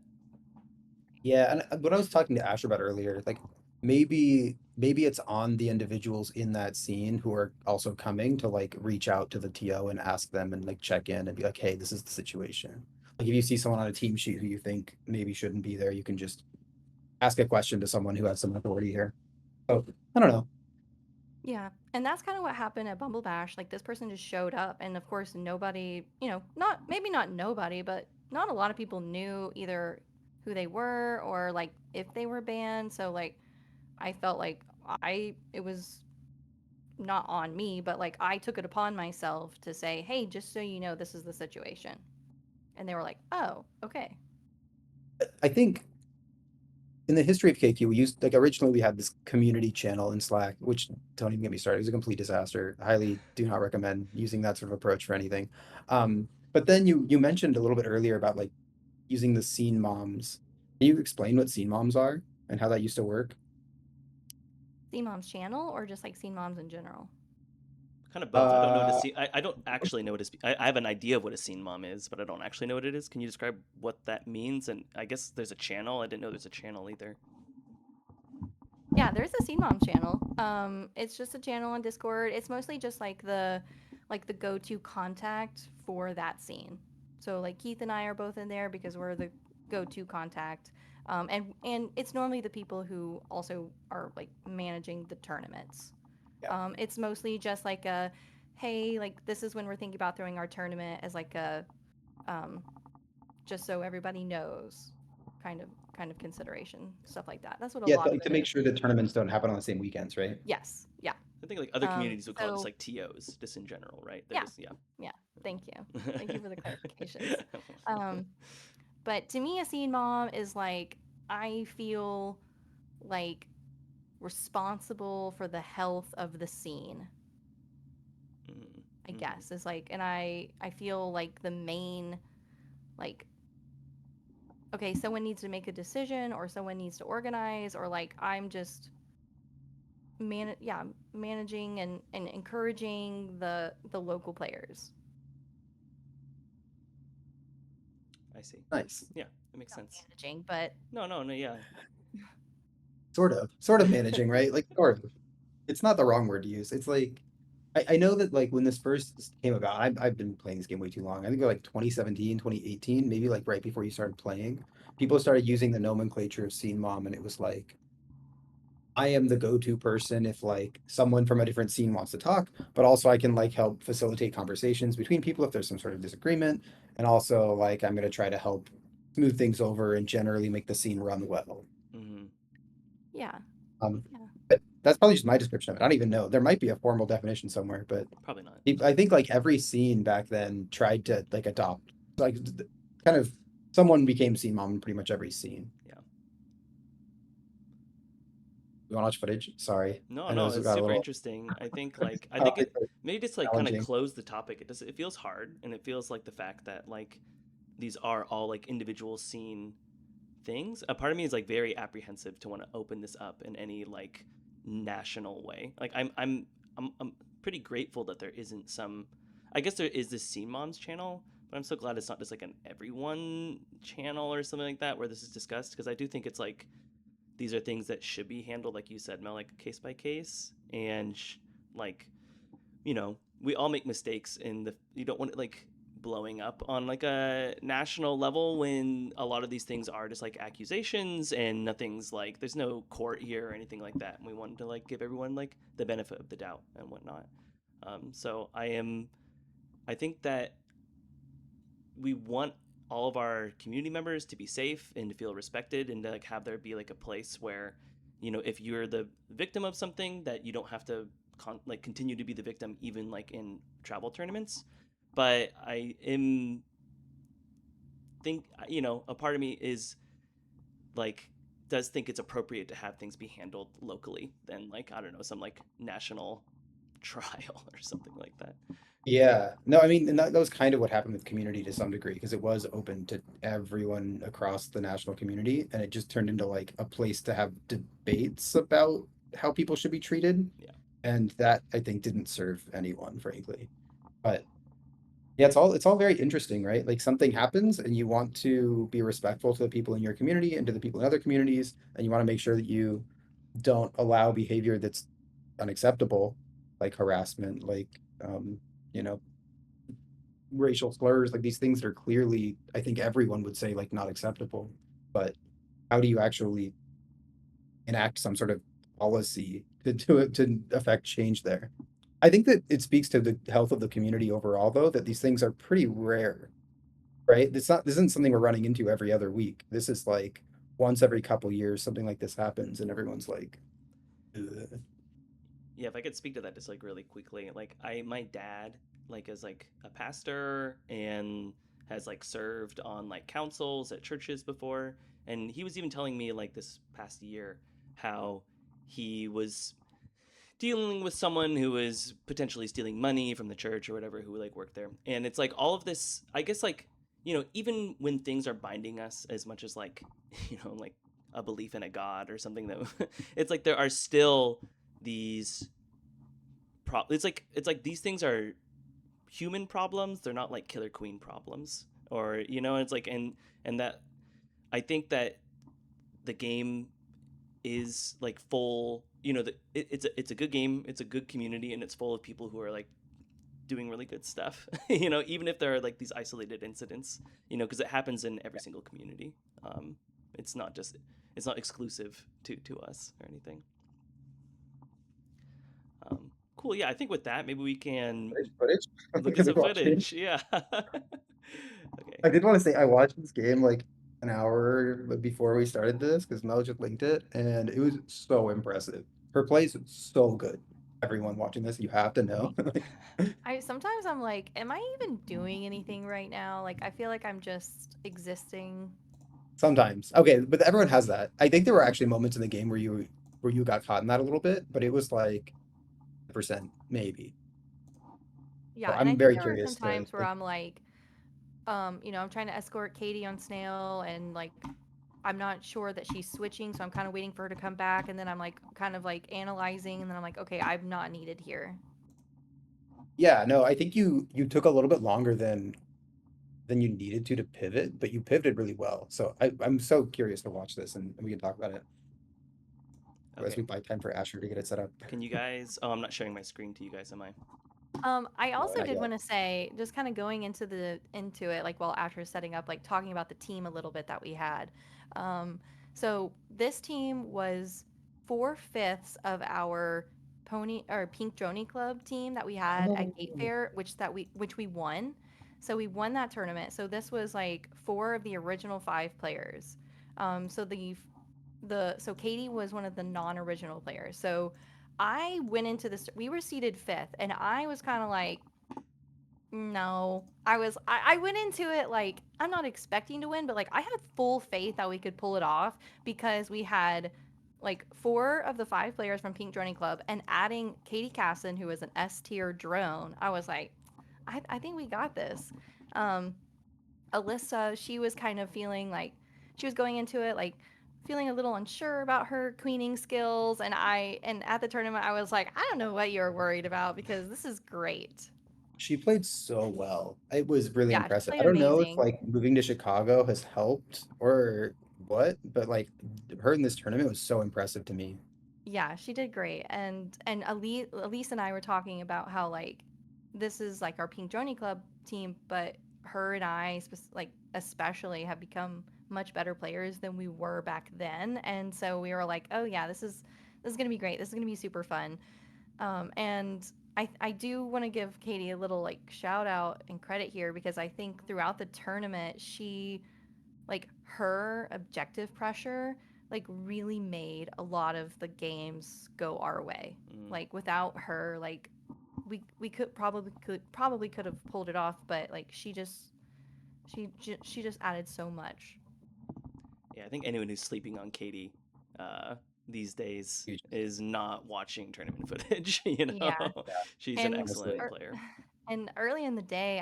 Yeah, and what I was talking to Ash about earlier, like maybe it's on the individuals in that scene who are also coming to like reach out to the TO and ask them and like check in and be like, hey, this is the situation. Like if you see someone on a team sheet who you think maybe shouldn't be there, you can just ask a question to someone who has some authority here. So I don't know. Yeah, and that's kind of what happened at Bumble Bash. Like this person just showed up, and of course, nobody, not maybe not nobody, but not a lot of people knew either who they were or like if they were banned. So like, I felt like it was not on me, but like I took it upon myself to say, hey, just so you know, this is the situation. And they were like, oh, okay. I think in the history of KQ, we used like originally we had this community channel in Slack, which don't even get me started. It was a complete disaster. I highly do not recommend using that sort of approach for anything. But then you mentioned a little bit earlier about like using the scene moms. Can you explain what scene moms are and how that used to work? Scene Mom's channel or just like Scene Moms in general? Kind of both. I don't know what a Uh, scene. I don't actually know what a. I have an idea of what a scene mom is, but I don't actually know what it is. Can you describe what that means? And I guess there's a channel. I didn't know there's a channel either. Yeah, there's a Scene Moms channel. It's just a channel on Discord. It's mostly just like the go-to contact for that scene. So like Keith and I are both in there because we're the go-to contact. And it's normally the people who also are like managing the tournaments. yeah. It's mostly just like a, hey, like this is when we're thinking about throwing our tournament as like a, um, just so everybody knows, kind of kind of consideration, stuff like that. That's what a Yeah, lot of like to it make is. sure the tournaments don't happen on the same weekends, right? Yes. Yeah. I think like other communities would call it just So like TOs, just in general, right? They're yeah, just yeah. yeah. Thank you. Thank you for the clarifications. Um, but to me, a scene mom is like I feel like responsible for the health of the scene. I Mm-hmm. guess is like, and I feel like the main like okay, someone needs to make a decision or someone needs to organize or like I'm just managing and encouraging the local players. I see. Nice. Yeah, that makes Not sense. managing, but No, no, no. Yeah. Sort of managing, right? Like sort of. It's not the wrong word to use. It's like I know that like when this first came about, I've been playing this game way too long. I think like 2017, 2018, maybe like right before you started playing, people started using the nomenclature of scene mom, and it was like I am the go-to person if like someone from a different scene wants to talk, but also I can like help facilitate conversations between people if there's some sort of disagreement, and also like I'm gonna try to help smooth things over and generally make the scene run well. Mm-hmm. yeah, Um, yeah. but that's probably just my description of it. I don't even know. There might be a formal definition somewhere, but Probably not. I think like every scene back then tried to like adopt like kind of someone became scene mom in pretty much every scene. Yeah. You want to watch footage? Sorry, No, I know no, this it's got a super little interesting. I think like I think topic, it but maybe just like kind of challenging. close the topic. It feels hard, and it feels like the fact that like these are all like individual scene things. A part of me is like very apprehensive to want to open this up in any like national way. Like I'm pretty grateful that there isn't some. I guess there is this Scene Moms channel, but I'm so glad it's not just like an everyone channel or something like that where this is discussed because I do think it's like these are things that should be handled like you said, Mel, like case by case and like we all make mistakes in the you don't want it like blowing up on like a national level when a lot of these things are just like accusations and nothing's like there's no court here or anything like that and we wanted to like give everyone like the benefit of the doubt and whatnot. So I think that we want all of our community members to be safe and to feel respected and to like have there be like a place where if you're the victim of something that you don't have to like continue to be the victim even like in travel tournaments. But I am think a part of me is like does think it's appropriate to have things be handled locally than like I don't know some like national trial or something like that. Yeah, no, I mean, and that was kind of what happened with community to some degree because it was open to everyone across the national community, and it just turned into like a place to have debates about how people should be treated, Yeah. and that I think didn't serve anyone, frankly. But yeah, it's all very interesting, right? Like something happens and you want to be respectful to the people in your community and to the people in other communities, and you want to make sure that you don't allow behavior that's unacceptable, like harassment, like um, you know, racial slurs, like these things that are clearly, I think everyone would say like not acceptable. But how do you actually enact some sort of policy to do it to affect change there? I think that it speaks to the health of the community overall, though, that these things are pretty rare, right? This isn't something we're running into every other week. This is like once every couple years something like this happens, and everyone's like, ugh. Yeah, if I could speak to that just like really quickly, like my dad like is like a pastor and has like served on like councils at churches before, and he was even telling me like this past year how he was dealing with someone who was potentially stealing money from the church or whatever who like worked there. And it's like all of this, I guess, like, even when things are binding us as much as like, like a belief in a god or something that it's like there are still these it's like these things are human problems. They're not like Killer Queen problems, or it's like, and that I think that the game is like full. It's a good game. It's a good community, and it's full of people who are like doing really good stuff. Even if there are like these isolated incidents. Because it happens in every single community. Um, it's not just it's not exclusive to us or anything. Cool. Yeah, I think with that, maybe we can Footage. look at Are we some watching? footage. Yeah. Okay. I did want to say I watched this game like an hour before we started this because Mel just linked it, and it was so impressive. Her play is so good. Everyone watching this, you have to know. Like, I sometimes I'm like, am I even doing anything right now? Like I feel like I'm just existing. sometimes, okay, but everyone has that. I think there were actually moments in the game where you got caught in that a little bit, but it was like percent maybe. So Yeah, and I I'm think very there were some curious to times where like. I'm like, I'm trying to escort Katie on Snail and like I'm not sure that she's switching, so I'm kind of waiting for her to come back and then I'm like kind of like analyzing and then I'm like, okay, I'm not needed here. Yeah, no, I think you took a little bit longer than you needed to pivot, but you pivoted really well. So I'm so curious to watch this, and we can talk about it as Okay. we buy time for Asher to get it set up. Can you guys? Oh, I'm not sharing my screen to you guys, am I? I No, also not did yet. want to say, just kind of going into it, like while after setting up, like talking about the team a little bit that we had. Um, so this team was 4/5 of our pony or pink drony club team that we had at Gate Oh, Fair, which we won. So we won that tournament. So this was like four of the original five players. So so Katie was one of the non-original players. So I went into this. We were seated fifth, and I was kind of like, no. I went into it like I'm not expecting to win, but like I had full faith that we could pull it off because we had like four of the five players from Pink Droning Club, and adding Katie Casson, who was an S tier drone. I was like, I think we got this. Um, Alyssa, she was kind of feeling like she was going into it like feeling a little unsure about her queening skills, and at the tournament I was like, I don't know what you're worried about because this is great. she played so well. It was really Yeah, she impressive. I played don't know if amazing. like moving to Chicago has helped or what, but like her in this tournament was so impressive to me. Yeah, she did great. And Elise and I were talking about how like this is like our Pink Joni Club team, but her and like especially have become much better players than we were back then. And so we were like, oh yeah, this is gonna be great. This is gonna be super fun. And I do want to give Katie a little like shout out and credit here because I think throughout the tournament she like her objective pressure like really made a lot of the games go our way. Mm. Like without her, like we could have pulled it off, but like she just added so much. Yeah, I think anyone who's sleeping on Katie uh, these days Huge. is not watching tournament footage. Yeah. She's an And Honestly. excellent player. and early in the day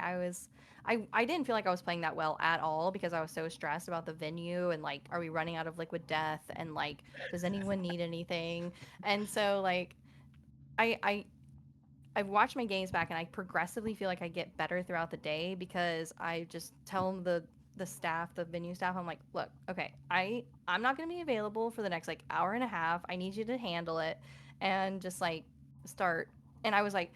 I didn't feel like I was playing that well at all because I was so stressed about the venue and like, are we running out of liquid death? And like, does anyone need anything? And so like, I I've watched my games back and I progressively feel like I get better throughout the day because I just tell the staff, the venue staff, I'm like, look, okay, I'm not gonna be available for the next like hour and a half. I need you to handle it and just like start. And I was like,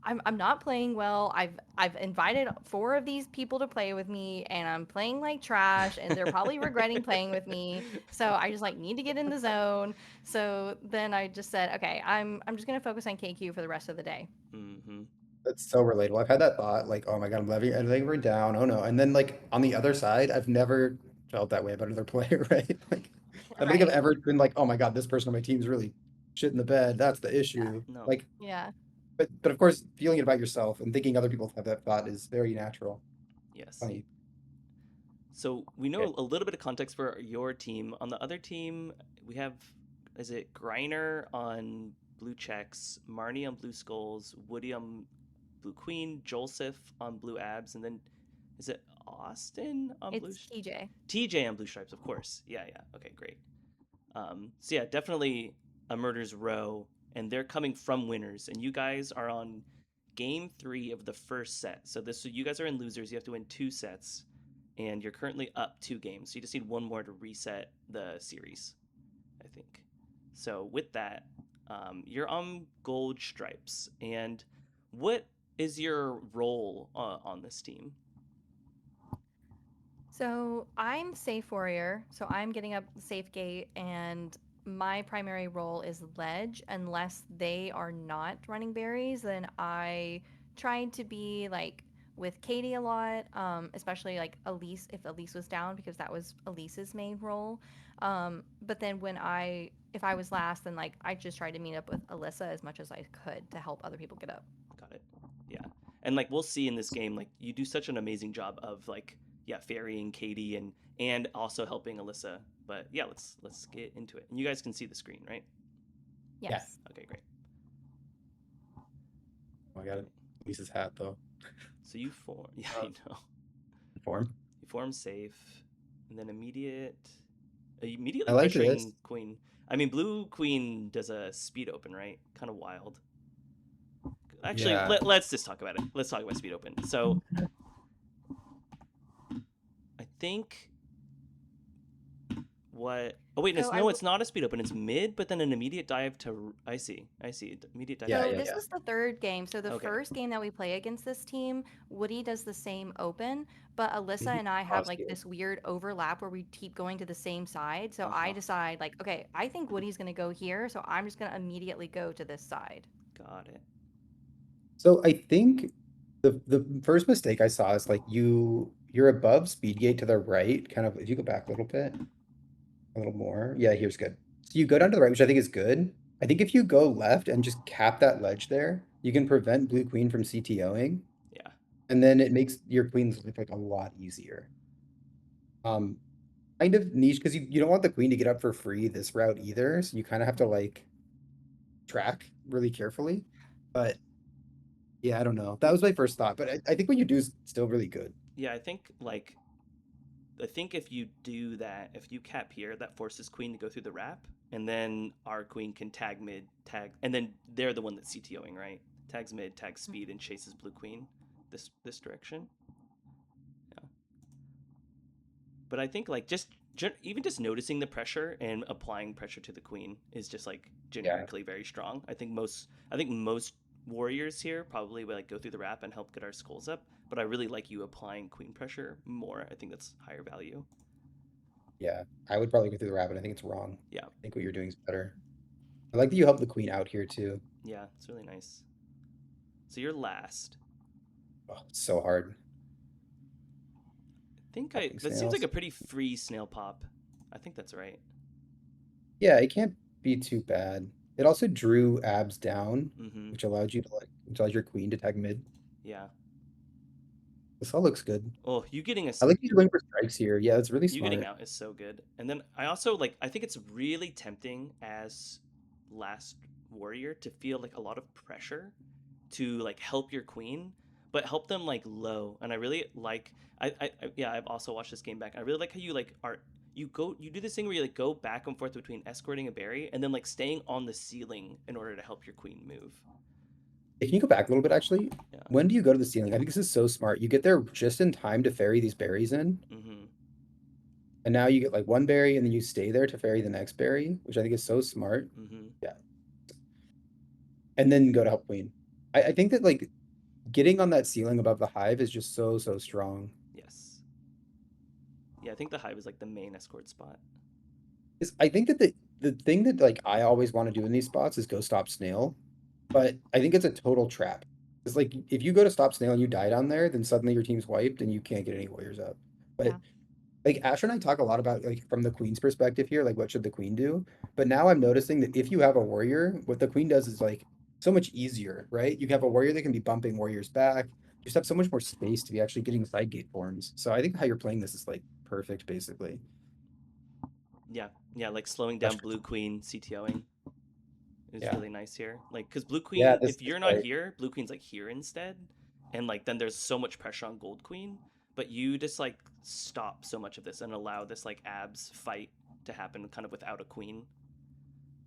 I'm not playing well. I've invited four of these people to play with me and I'm playing like trash and they're probably regretting playing with me. So I just like need to get in the zone. So then I just said, okay, I'm just gonna focus on KQ for the rest of the day. Mm-hmm. That's so relatable. I've had that thought, like, oh my God, I'm letting down. Oh no. And then like on the other side, I've never felt that way about another player, right? Like I don't think I've Right. ever been like, oh my God, this person on my team's really shit in the bed. That's the Yeah. issue. No. Like, Yeah. but of course, feeling it about yourself and thinking other people have that thought is very natural. Yes. Funny. So we Yeah. know a little bit of context for your team. On the other team, we have, is it Griner on blue checks, Marnie on blue skulls, Woody on blue queen, Joseph on blue abs, and then is it Austin on blue? It's TJ. TJ on blue stripes, of course. Yeah, yeah. Okay, great. So yeah, definitely a murders row, and they're coming from winners, and you guys are on game 3 of the first set. So you guys are in losers. You have to win 2 sets, and you're currently up 2 games. So you just need one more to reset the series, I think. So with that, you're on gold stripes, and what is your role on this team? So I'm safe warrior. So I'm getting up the safe gate, and my primary role is ledge. Unless they are not running berries, then I tried to be like with Katie a lot, especially like Elise if Elise was down because that was Elise's main role. But then if I was last, then like I just tried to meet up with Alyssa as much as I could to help other people get up. Got it. Yeah. And like we'll see in this game, like you do such an amazing job of like yeah, ferrying Katie and also helping Alyssa. But yeah, let's get into it. And you guys can see the screen, right? Yeah. Yes. Okay, great. Oh, I got it. Lisa's hat though. So you form yeah, Uh, I know. Form. You form safe and then I immediately liked this. pressuring queen. I mean blue queen does a speed open, right? Kind of wild. Actually, Yeah. let's just talk about it. Let's talk about speed open. So I think what? Oh wait, So no, it's not a speed open. It's mid, but then an immediate dive to. I see. Immediate dive Yeah, to. So yeah, this yeah. is the third game. So the Okay, first game that we play against this team, Woody does the same open, but Alyssa Mhm. and I have Cross like field. this weird overlap where we keep going to the same side. So uh I huh. decide like, okay, I think Woody's gonna go here, so I'm just gonna immediately go to this side. Got it. So I think the first mistake I saw is like you're above speed gate to the right, kind of if you go back a little bit, a little more. Yeah, here's good. So you go down to the right, which I think is good. I think if you go left and just cap that ledge there, you can prevent blue queen from CTOing, Yeah. and then it makes your queens look like a lot easier. Um, kind of niche because you don't want the queen to get up for free this route either, so you kind of have to Mhm. like track really carefully. But yeah, I don't know. That was my first thought, but I think what you do is still really good. Yeah, I think if you do that, if you cap here, that forces queen to go through the wrap, and then our queen can tag mid, and then they're the one that's CTOing, right? Tags mid, tags speed, and chases blue queen this direction. Yeah. But I think like even just noticing the pressure and applying pressure to the queen is just like Yeah. generically very strong. I think most warriors here probably would like go through the wrap and help get our skulls up. But I really like you applying queen pressure more. I think that's higher value. Yeah, I would probably go through the rabbit. I think it's wrong. Yeah, I think what you're doing is better. I like that you help the queen out here too. yeah, it's really nice. So you're last. Oh, it's so hard. Popping That seems like snails. a pretty free snail pop. I think that's right. Yeah, it can't be too bad. It also drew abs down, Mm-hmm. which allows your queen to tag mid. Yeah. This all looks good. Oh, I like you going for strikes here. Yeah, that's really you getting smart. out is so good. And then I also like I think it's really tempting as last warrior to feel like a lot of pressure to like help your queen, but help them like low. And I really like yeah, I've also watched this game back. I really like how you like are you do this thing where you like go back and forth between escorting a berry and then like staying on the ceiling in order to help your queen move. Can you go back a little bit actually? Yeah. When do you go to the ceiling? I think this is so smart. You get there just in time to ferry these berries in, Mm-hmm. and now you get like one berry, and then you stay there to ferry the next berry, which I think is so smart. Mm-hmm. Yeah, and then go to help queen. I think that like getting on that ceiling above the hive is just so strong. Yes. Yeah, I think the hive is like the main escort spot. I think that the thing that like I always want to do in these spots is go stop snail, but I think it's a total trap. It's like if you go to stop snail and you die down there, then suddenly your team's wiped and you can't get any warriors up. But Yeah. like Asher and I talk a lot about like from the queen's perspective here, like what should the queen do? But now I'm noticing that if you have a warrior, what the queen does is like so much easier, right? You have a warrior that can be bumping warriors back. You just have so much more space to be actually getting side gate forms. So I think how you're playing this is like perfect, basically. Yeah. Yeah, like slowing down Especially- blue queen CTOing is Yeah. really nice here. Like, because blue Yeah, queen, this if is you're not right. here, blue queen's like here instead, and like then there's so much pressure on gold queen. But you just like stop so much of this and allow this like abs fight to happen kind of without a queen.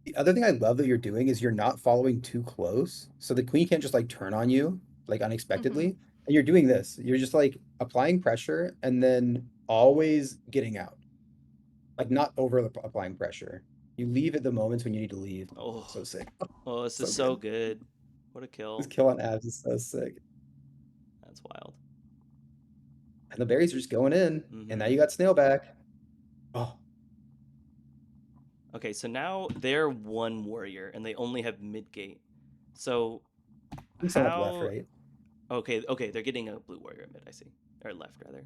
The other thing I love that you're doing is you're not following too close. So the queen can't just like turn on you like Mm-hmm. unexpectedly. And you're doing this. You're just like applying pressure and then always getting out. Like not over applying pressure. You leave at the moments when you need to leave. Oh, So sick. oh, this is So so good. good. What a This kill. kill on abs is so sick. That's wild. And the berries are just going in. And now Mm-hmm. you got snail back. Oh, Okay, so now they're one warrior and they only have mid gate. So I think some like left, how? right? Okay, okay, they're getting a blue warrior mid. I see, or left rather.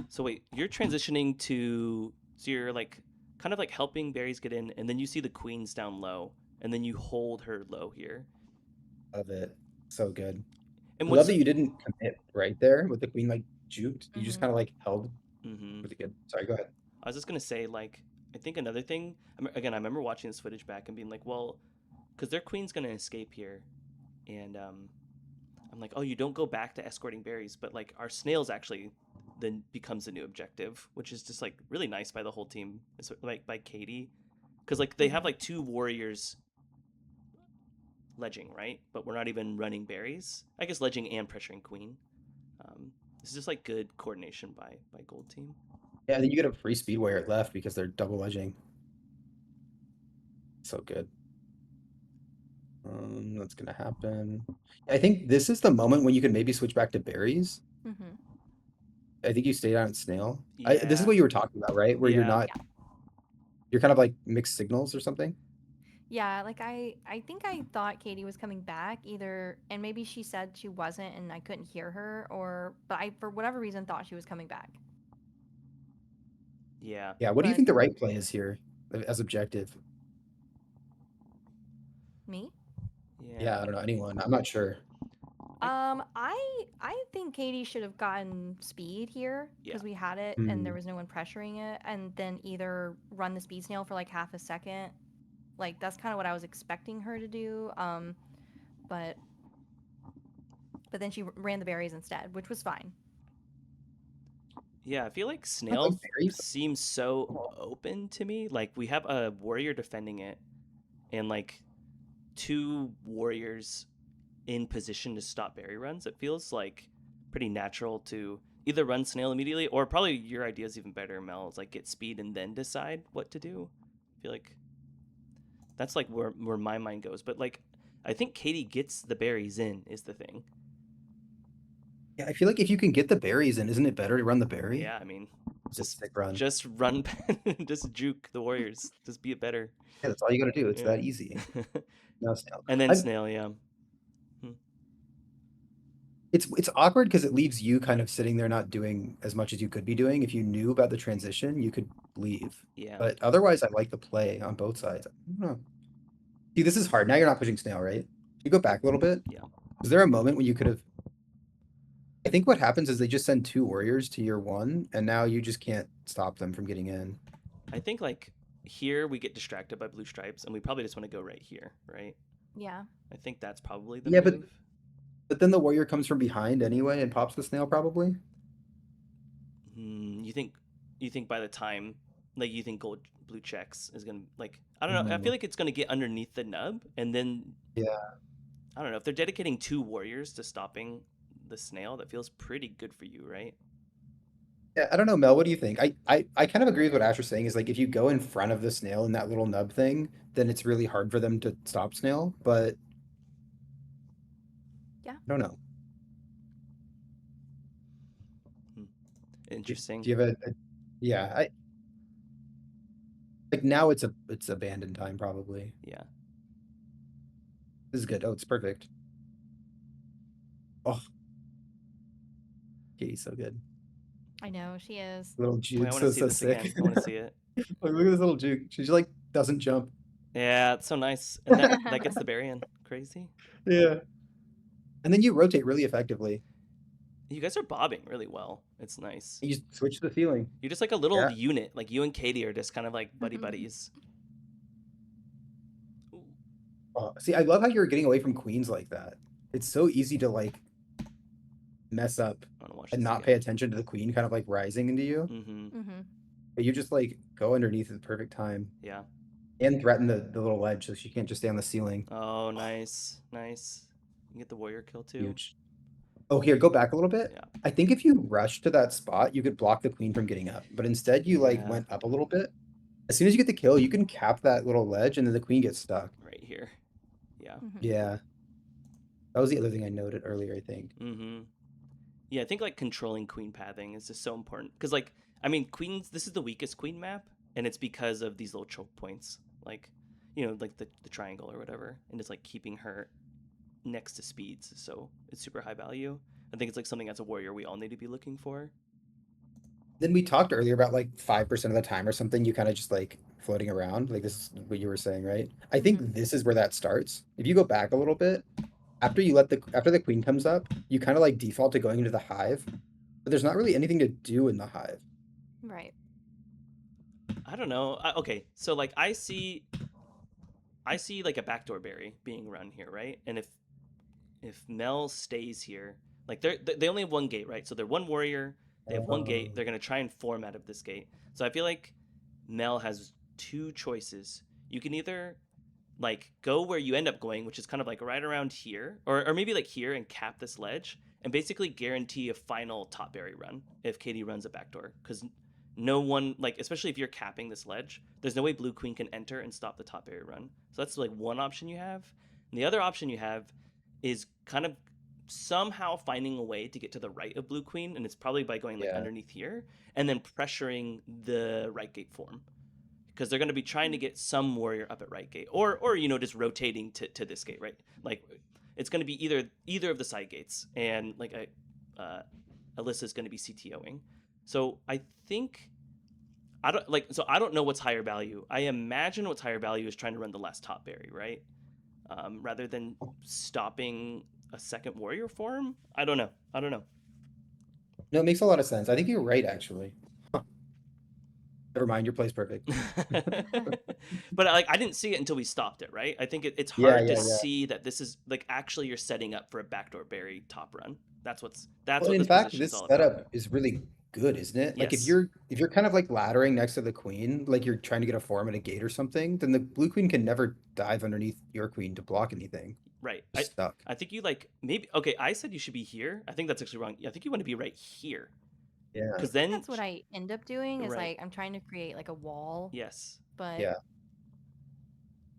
So wait, you're transitioning to so you're like kind of like helping berries get in, and then you see the queens down low, and then you hold her low here. Love it. So good. And I love what's that you didn't commit right there with the queen like juked. You just Mm-hmm. kind of like held mm-hmm. really good. Sorry, go ahead. I was just gonna say like I think another thing again I remember watching this footage back and being like, well, because their queen's gonna escape here, and I'm like, oh, you don't go back to escorting berries, but like our snails actually then becomes a new objective, which is just like really nice by the whole team, like by Katie, because like they have Mm-hmm. like two warriors ledging, right? But we're not even running berries. I guess ledging and pressuring queen. This is just like good coordination by gold team. Yeah, and then you get a free speed warrior at left because they're double edging. So good. That's gonna happen. I think this is the moment when you can maybe switch back to berries. Mm-hmm. I think you stayed on snail. This is Yeah, what you were talking about, right? Where you're yeah. not, you're kind of like mixed signals or something. Yeah, like I think I thought Katie was coming back either, and maybe she said she wasn't and I couldn't hear her, or but I for whatever reason thought she was coming back. Yeah. Yeah. What do you But think the right play is here as objective? me? Yeah, Yeah. I don't know anyone. I'm not sure. I I think Katie should have gotten speed here yeah. because we had it and there Hmm. was no one pressuring it, and then either run the speed snail for like half a second. Like that's kind of what I was expecting her to do. But then she ran the berries instead, which was fine. Yeah, I feel like I like snail berries. seems so Oh, open to me. Like we have a warrior defending it and like two warriors in position to stop berry runs. It feels like pretty natural to either run snail immediately or probably your idea is even better, Mel, is like get speed and then decide what to do. I feel like that's like where my mind goes. But like I think Katie gets the berries in is the thing. yeah, I feel like if you can get the berries in, isn't it better to run the berry? Yeah, I mean, It's a just sick run. just run, just juke the warriors, just be it better. Yeah, that's all you got to do. It's Yeah, that easy. No snail. and then I snail, yeah. Hmm. It's awkward because it leaves you kind of sitting there not doing as much as you could be doing. If you knew about the transition, you could leave. Yeah, But otherwise, I like the play on both sides. I don't know. See, this is hard. Now you're not pushing snail, right? You go back a little bit. yeah. Is there a moment when you could have? I think what happens is they just send two warriors to your one, and now you just can't stop them from getting in. I think like here we get distracted by blue stripes, and we probably just want to go right here, right? Yeah. I think that's probably the Yeah, but move. But then the warrior comes from behind anyway and pops the snail probably. Hmm, you think by the time like you think gold blue checks is gonna like I don't know. I Mhm. feel like it's gonna get underneath the nub, and then Yeah. I don't know if they're dedicating two warriors to stopping the snail. That feels pretty good for you, right? Yeah, I don't know, Mel. What do you think? I kind of agree with what Asher's saying. Is like if you go in front of the snail in that little nub thing, then it's really hard for them to stop snail. But Yeah. I don't know. Hmm. Do Interesting. you have yeah? I like now it's abandoned time probably. Yeah. This is good. Oh, it's perfect. Oh, Katie's so good. I know she is. Little Wait, I juke, want to so see so this sick. again. I want to see it. Like, look at this little juke. She just like doesn't jump. Yeah, it's so nice, and that gets the berry in. Crazy. Yeah. And then you rotate really effectively. You guys are bobbing really well. It's nice. You just switch the feeling. You're just like a little Yeah. unit. Like you and Katie are just kind of like buddy buddies. Ooh, See, I love how you're getting away from queens like that. It's so easy to like mess up I want to watch and this not pay again. attention to the queen kind of like rising into you. Mm-hmm. Mm-hmm. But you just like go underneath at the perfect time Yeah. and threaten the little ledge so she can't just stay on the ceiling. Oh, nice, nice. You get the warrior kill too. Huge. Oh, here, go back a little bit. Yeah. I think if you rush to that spot, you could block the queen from getting up. But instead, you like Yeah. went up a little bit. As soon as you get the kill, you can cap that little ledge, and then the queen gets stuck. Right here. Yeah. Mm-hmm. Yeah, that was the other thing I noted earlier, I think. Mm-hmm. Yeah, I think like controlling queen pathing is just so important because like I mean queens. This is the weakest queen map, and it's because of these little choke points, like like the triangle or whatever, and it's like keeping her next to speeds. So it's super high value. I think it's like something as a warrior we all need to be looking for. Then we talked earlier about like 5% of the time or something, you kind of just like floating around. Like this is what you were saying, right? I Mm-hmm. think this is where that starts. If you go back a little bit, after the queen comes up, you kind of like default to going into the hive, but there's not really anything to do in the hive. Right. I don't know. Okay, so like I see like a backdoor berry being run here, right? And if Mel stays here, like they only have one gate, right? So they're one warrior. They have one gate. Oh, They're gonna try and form out of this gate. So I feel like Mel has two choices. You can either like go where you end up going, which is kind of like right around here, or maybe like here and cap this ledge and basically guarantee a final top berry run if Katie runs a backdoor. Because no one like especially if you're capping this ledge, there's no way blue queen can enter and stop the top berry run. So that's like one option you have. And the other option you have is kind of somehow finding a way to get to the right of blue queen, and it's probably by going like yeah. underneath here and then pressuring the right gate form because they're going to be trying to get some warrior up at right gate or just rotating to this gate, right? Like it's going to be either of the side gates, and like Alyssa's going to be CTOing. So I think I don't know what's higher value. I imagine what's higher value is trying to run the last top berry, right? Rather than stopping a second warrior form. I don't know. I don't know. No, it makes a lot of sense. I think you're right, actually. Never mind, your play's perfect. But like I didn't see it until we stopped it, right? I think it's Yeah, hard to yeah, Yeah. yeah. see that this is like actually you're setting up for a backdoor berry top run. That's Well, what in this fact, position's this all about. setup is really good, isn't it? Like Yes, if you're kind of like laddering next to the queen, like you're trying to get a form at a gate or something, then the blue queen can never dive underneath your queen to block anything. right. You're stuck. I think you like maybe okay. I said you should be here. I think that's actually wrong. I think you want to be right here I Yeah, because think then that's what I end up doing is right. like I'm trying to create like a wall, Yes, but yeah.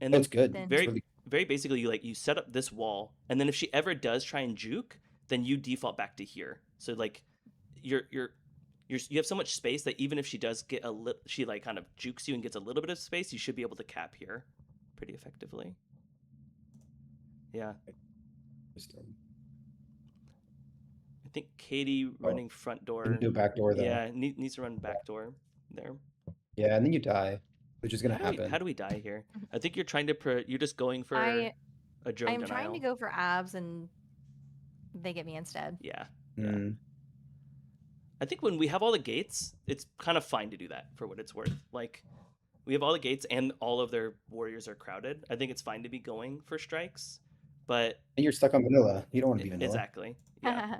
and Oh, then it's good. then It's very really very basically you set up this wall, and then if she ever does try and juke, then you default back to here. So like you're you're you have so much space that even if she does get a little, she like kind of jukes you and gets a little bit of space, you should be able to cap here pretty effectively. Yeah, interesting. I think Katie Oh, running front didn't door. do a back door though. Yeah, needs to run back door there. Yeah, and then you die, which is gonna How happen. do we die here? I think you're trying to you're just going for I a drone I'm trying to denial. go for abs and they get me instead. Yeah, yeah. Mm, I think when we have all the gates, it's kind of fine to do that for what it's worth. Like we have all the gates and all of their warriors are crowded. I think it's fine to be going for strikes. But And you're stuck on vanilla. You don't want to be vanilla. exactly, yeah.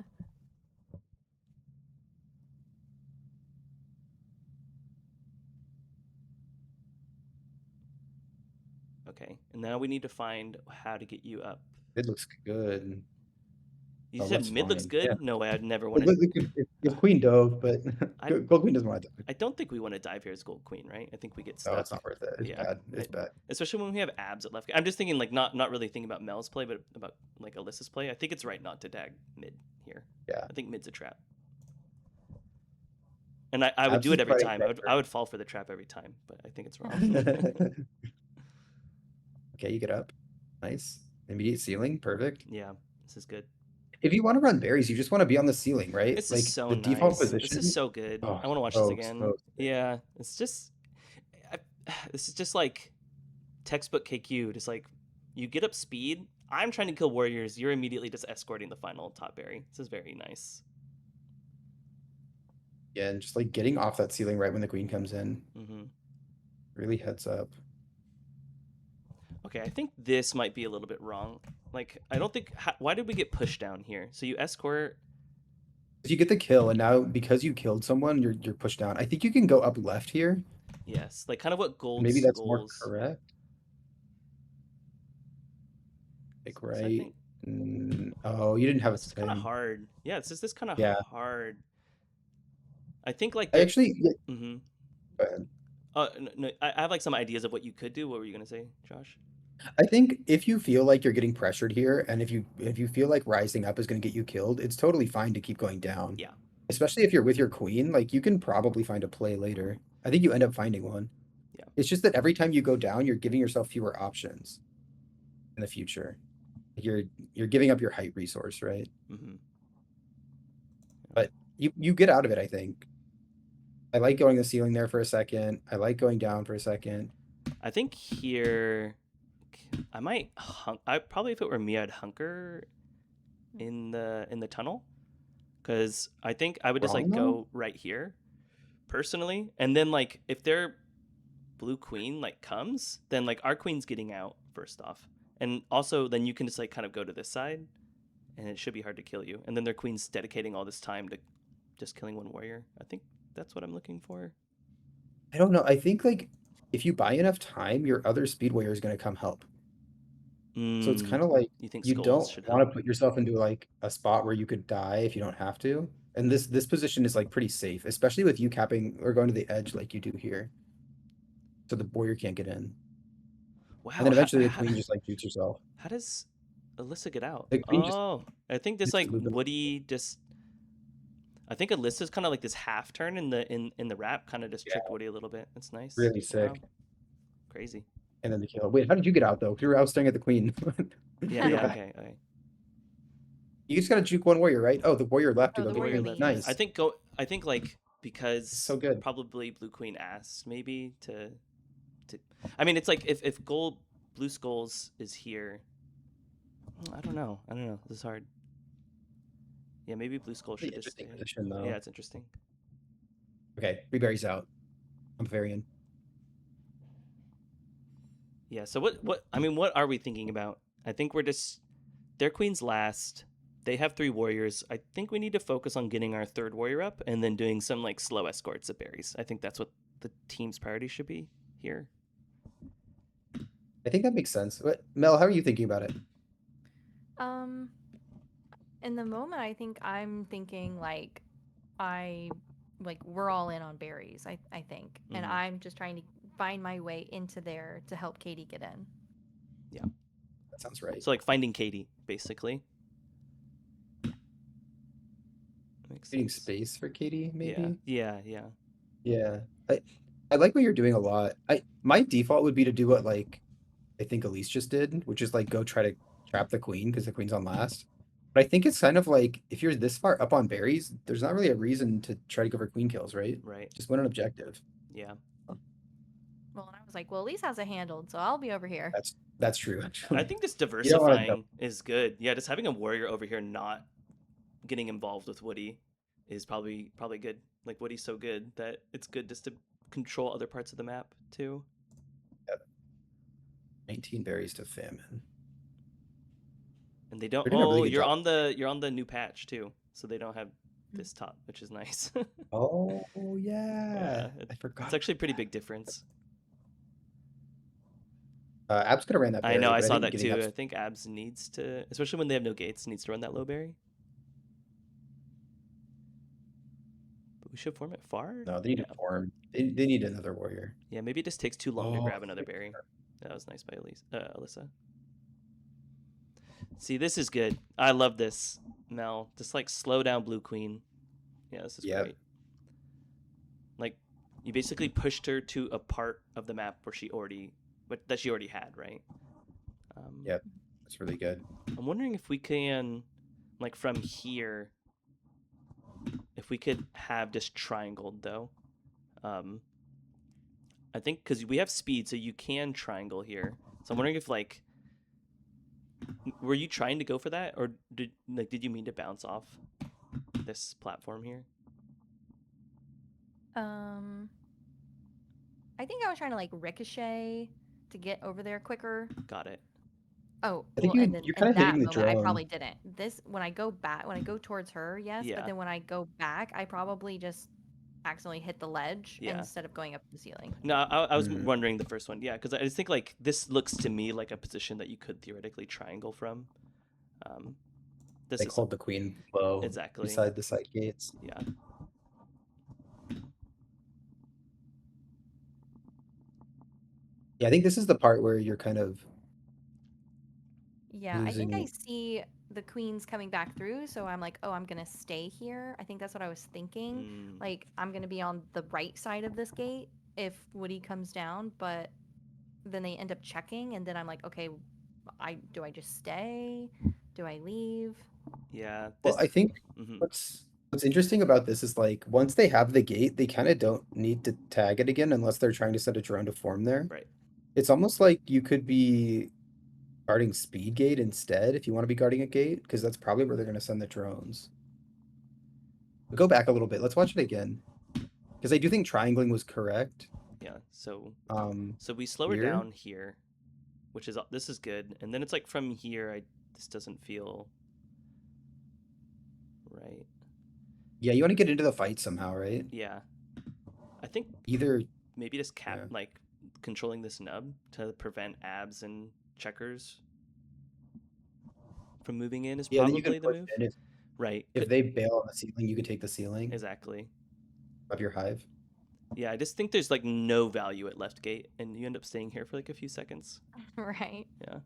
Okay, and now we need to find how to get you up. It looks good. You Oh, said left's mid looks fine. Yeah. good. No way, I'd never want It, to. look- it, could- if Queen dove, but I Gold Queen doesn't want to dive. I don't think we want to dive here as gold queen, right? I think we get Oh, it's stuck. not worth it. It's Yeah, bad. It's right. bad. Especially when we have abs at left. I'm just thinking like not really thinking about Mel's play, but about like Alyssa's play. I think it's right not to dag mid here. Yeah. I think mid's a trap. And I would Abs do is it every providing time. I would fall for the trap every time, but I think it's wrong. pressure. Okay, you get up. Nice. Immediate ceiling. Perfect. Yeah, this is good. If you want to run berries, you just want to be on the ceiling, right? This is Like so the default nice. This is position. so good. Oh, I want to watch this so, again. so sick. Yeah, it's just I, this is just like textbook KQ. Just like you get up speed. I'm trying to kill warriors. You're immediately just escorting the final top berry. This is very nice. Yeah, and just like getting off that ceiling right when the queen comes in. Mm-hmm. Really heads up. Okay, I think this might be a little bit wrong. Like, I don't think. Why did we get pushed down here? So you escort. You get the kill, and now because you killed someone, you're pushed down. I think you can go up left here. Yes, like kind of what gold Maybe that's more skulls. correct. Like So I right. think Oh, you didn't have a this is kind of thing. hard. Yeah, this kind of Yeah. hard. I think like I there. actually. Yeah, Mm-hmm. go ahead. No, I have like some ideas of what you could do. What were you gonna say, Josh? I think if you feel like you're getting pressured here, and if you feel like rising up is going to get you killed, it's totally fine to keep going down. Yeah. Especially if you're with your queen, like you can probably find a play later. I think you end up finding one. Yeah. It's just that every time you go down, you're giving yourself fewer options in the future. You're giving up your height resource, right? Mm-hmm. But you get out of it, I think. I like going the ceiling there for a second. I like going down for a second. I think here, I might. I probably if it were me, I'd hunker in the tunnel, because I think I would just Wrong like though? go right here, personally, and then like if their blue queen like comes, then like our queen's getting out first off, and also then you can just like kind of go to this side, and it should be hard to kill you, and then their queen's dedicating all this time to just killing one warrior. I think that's what I'm looking for. I don't know. I think like if you buy enough time, your other speed warrior is going to come help. So it's kind of like You think you skulls don't should want to help? put yourself into like a spot where you could die if you don't have to. And this position is like pretty safe, especially with you capping or going to the edge like you do here. So the warrior can't get in. Wow. And then eventually the queen just like shoots herself. How does Alyssa get out? The queen just Oh, I think this like moved them. Woody just. I think Alyssa's kind of like this half turn in the wrap, kind of just Yeah, tricked Woody a little bit. That's nice. really Wow, sick. crazy. And then the kill. Wait, how did you get out though? You were out staring at the queen. Yeah, Go yeah, back. okay, okay. You just gotta juke one warrior, right? Oh, the warrior left to Oh, go the get Warrior queen. warrior left. leaves. Nice. I think like because So good. probably Blue Queen asked maybe to. I mean, it's like if gold blue skulls is here. I don't know. This is hard. Yeah, maybe blue skull Pretty should just stay. interesting position though. Yeah, it's interesting. Okay, Reberry's out. I'm Bavarian. Yeah. So what I mean, what are we thinking about? I think we're just their queen's last. They have 3 warriors. I think we need to focus on getting our 3rd warrior up and then doing some like slow escorts of berries. I think that's what the team's priority should be here. I think that makes sense. What, Mel, how are you thinking about it? Um, in the moment, I think I'm thinking like we're all in on berries. I think, and Mhm. I'm just trying to find my way into there to help Katie get in. Yeah. That sounds right. So like finding Katie, basically. Makes Creating sense. space for Katie, maybe? Yeah. Yeah. I like what you're doing a lot. My default would be to do what like I think Elise just did, which is like go try to trap the queen because the queen's on last. But I think it's kind of like if you're this far up on berries, there's not really a reason to try to go for queen kills, right? Right. Just win an objective. Yeah. Well, and I was like, well, Elise has it handled, so I'll be over here. That's true, I actually. think just don't wanna diversifying is good. Yeah, just having a warrior over here not getting involved with Woody is probably good. Like Woody's so good that it's good just to control other parts of the map too. Yep. 19 berries to famine. And they don't. They're doing a really Oh, good job. you're on the new patch too, so they don't have this top, which is nice. Oh yeah, Yeah, I it's forgot actually a about pretty that. big difference. Abs could have ran that I know, berry, I but I saw think that getting too. up. I think Abs needs to, especially when they have no gates, needs to run that low berry. But we should form it far. No, they need Yeah, to form. They need another warrior. yeah. Maybe it just takes too long to Oh, grab another berry. That was nice by Alyssa. See, this is good. I love this, Mel. Just like slow down Blue Queen. Yeah, this is yep, great. Like, you basically pushed her to a part of the map where that she already had, right? Um, yep. That's really good. I'm wondering if we can, like, from here, if we could have this triangled though. Um, I think because we have speed, so you can triangle here. So I'm wondering if like, were you trying to go for that, or did you mean to bounce off this platform here? Um, I think I was trying to like ricochet to get over there quicker. Got it. Oh, I think well, and then you're kind in of hitting that the moment, I drone. probably didn't. This, when I go towards her, yes, but Yeah. then when I go back, I probably just accidentally hit the ledge Yeah. instead of going up the ceiling. No, I was Mm, wondering the first one. Yeah, because I just think like this looks to me like a position that you could theoretically triangle from. Um, this like is hold the queen low exactly. beside the side gates. Yeah. Yeah, I think this is the part where you're kind of Yeah, I think I losing. see the queens coming back through, so I'm like, oh, I'm gonna stay here. I think that's what I was thinking. Mm, Like, I'm gonna be on the right side of this gate if Woody comes down, but then they end up checking, and then I'm like, okay, I just stay? Do I leave? yeah. Well, This. I think Hmm. what's interesting about this is like once they have the gate, they kind of don't need to tag it again unless they're trying to set a drone to form there. Right. It's almost like you could be guarding speed gate instead if you want to be guarding a gate, because that's probably where they're going to send the drones. But go back a little bit. Let's watch it again. Because I do think triangling was correct. Yeah. Um, So we slow her Here. down here, which is this is good, and then it's like from here. This doesn't feel right. Yeah, you want to get into the fight somehow, right? Yeah. I think Either, maybe just cap yeah. like controlling this nub to prevent abs and checkers from moving in is Yeah, then you can probably the push move. in. Right. If they bail on the ceiling, you could take the ceiling Exactly. of your hive. Yeah, I just think there's like no value at left gate, and you end up staying here for like a few seconds. Right. Yeah.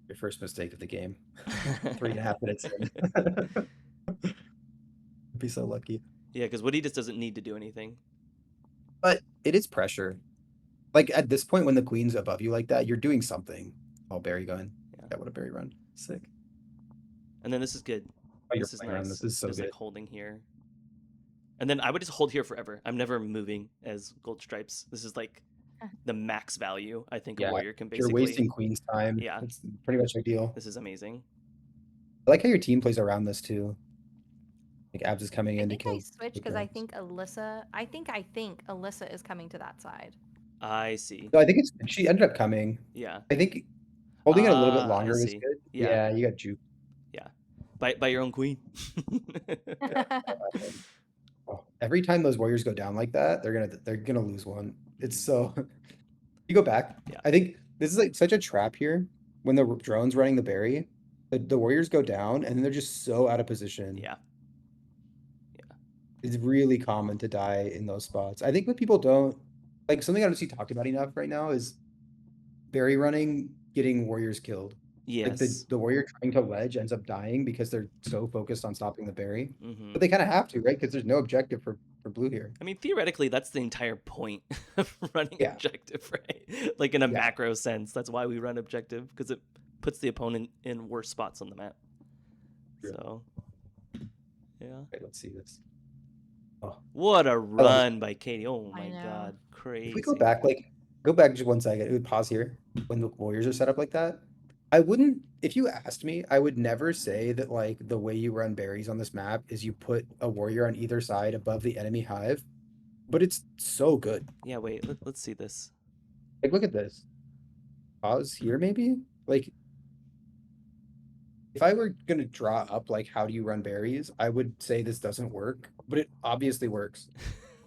Your first mistake of the game. 3.5 minutes in. Be so lucky. Yeah, because Woody just doesn't need to do anything. But it is pressure. Like at this point, when the queen's above you like that, you're doing something. Oh, Barry going. Yeah. That would have Barry run. Sick. And then this is good. Oh, you're This is playing around. This nice. is so Just like good. holding here. And then I would just hold here forever. I'm never moving as gold stripes. This is like the max value I think a Yeah, warrior can you're basically. wasting queen's time. Yeah, It's pretty much ideal. this is amazing. I like how your team plays around this too. Like Abs is coming I in to think I kill switched the because I drones. think I think Alyssa is coming to that side. I see. No, I think she ended up coming. Yeah. I think holding it a little bit I longer was see. good. Yeah. Yeah, you got juke. Yeah. By your own queen. Yeah. Oh, every time those warriors go down like that, they're gonna lose one. It's so you go back. Yeah. I think this is like such a trap here when the drone's running the berry. The warriors go down and then they're just so out of position. Yeah. It's really common to die in those spots. I think what people don't like something I don't see talked about enough right now is berry running getting warriors killed. Like the Yes. the warrior trying to ledge ends up dying because they're so focused on stopping the berry. Mm-hmm. But they kind of have to, right? Because there's no objective for blue here. I mean, theoretically, that's the entire point of running Yeah. objective, right? Like in a Yeah. macro sense, that's why we run objective because it puts the opponent in worse spots on the map. True. So, yeah. Okay, let's see this. Oh, What a I love it. run by Katie! Oh I my know. god, If we go crazy. back, go back just 1 second. It would pause here when the warriors are set up like that. I wouldn't, if you asked me, I would never say that like the way you run berries on this map is you put a warrior on either side above the enemy hive, but it's so good. Yeah, wait, let's see this. Like, look at this. Pause here, maybe? Like, if I were gonna draw up like how do you run berries, I would say this doesn't work, but it obviously works.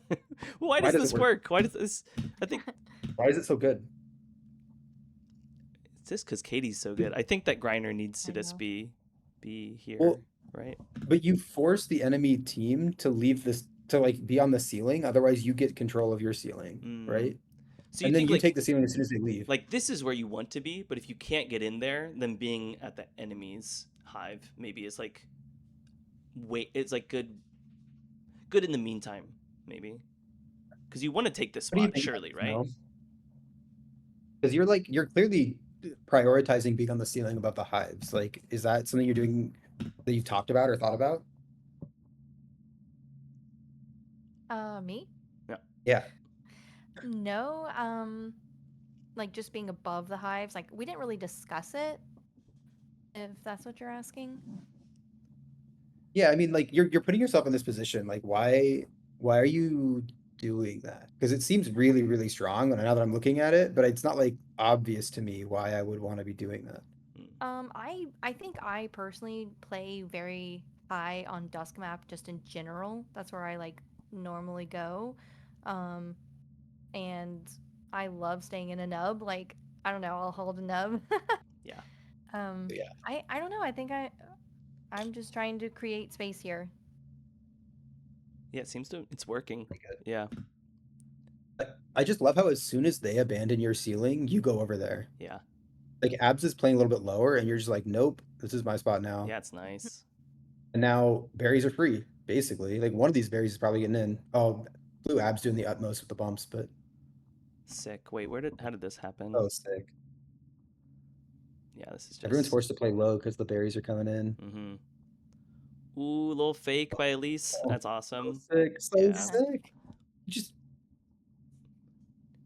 Why Why does does it this work? work? Why does this? I think Why is it so good? it's just because Katie's so good. I think that Griner needs to I just know. be here, Well, right? but you force the enemy team to leave this to like be on the ceiling, otherwise you get control of your ceiling, Mm. right? So you And then think you take the ceiling as soon as they leave. like this is where you want to be, but if you can't get in there, then being at the enemy's hive maybe is like wait. It's like good in the meantime, maybe because you want to take this What do you spot, think, surely, right? no? Because you're clearly prioritizing being on the ceiling above the hives. Like, is that something you're doing that you've talked about or thought about? Me? Yeah. Yeah. No. Like just being above the hives. Like we didn't really discuss it, if that's what you're asking. Yeah, I mean, like you're putting yourself in this position. Like, why are you doing that? Because it seems really, really strong now that I'm looking at it, but it's not like obvious to me why I would want to be doing that. Mm. I think I personally play very high on Dusk map just in general. That's where I like normally go. Um, and I love staying in a nub. Like I don't know, I'll hold a nub. Yeah. Yeah. I don't know. I think I'm just trying to create space here. Yeah. It seems to it's working. Pretty good. Yeah. I just love how as soon as they abandon your ceiling, you go over there. Yeah. Like Abs is playing a little bit lower, and you're just like, nope, this is my spot now. Yeah. It's nice. And now berries are free, basically. Like one of these berries is probably getting in. Oh, Blue Abs doing the utmost with the bumps, but Sick. Wait, how did this happen? oh, sick. Yeah, this is Everyone's just. forced to play low because the berries are coming in. Mm-hmm. Ooh, little fake by Elise. Oh, That's so awesome. sick, so Yeah. sick. Just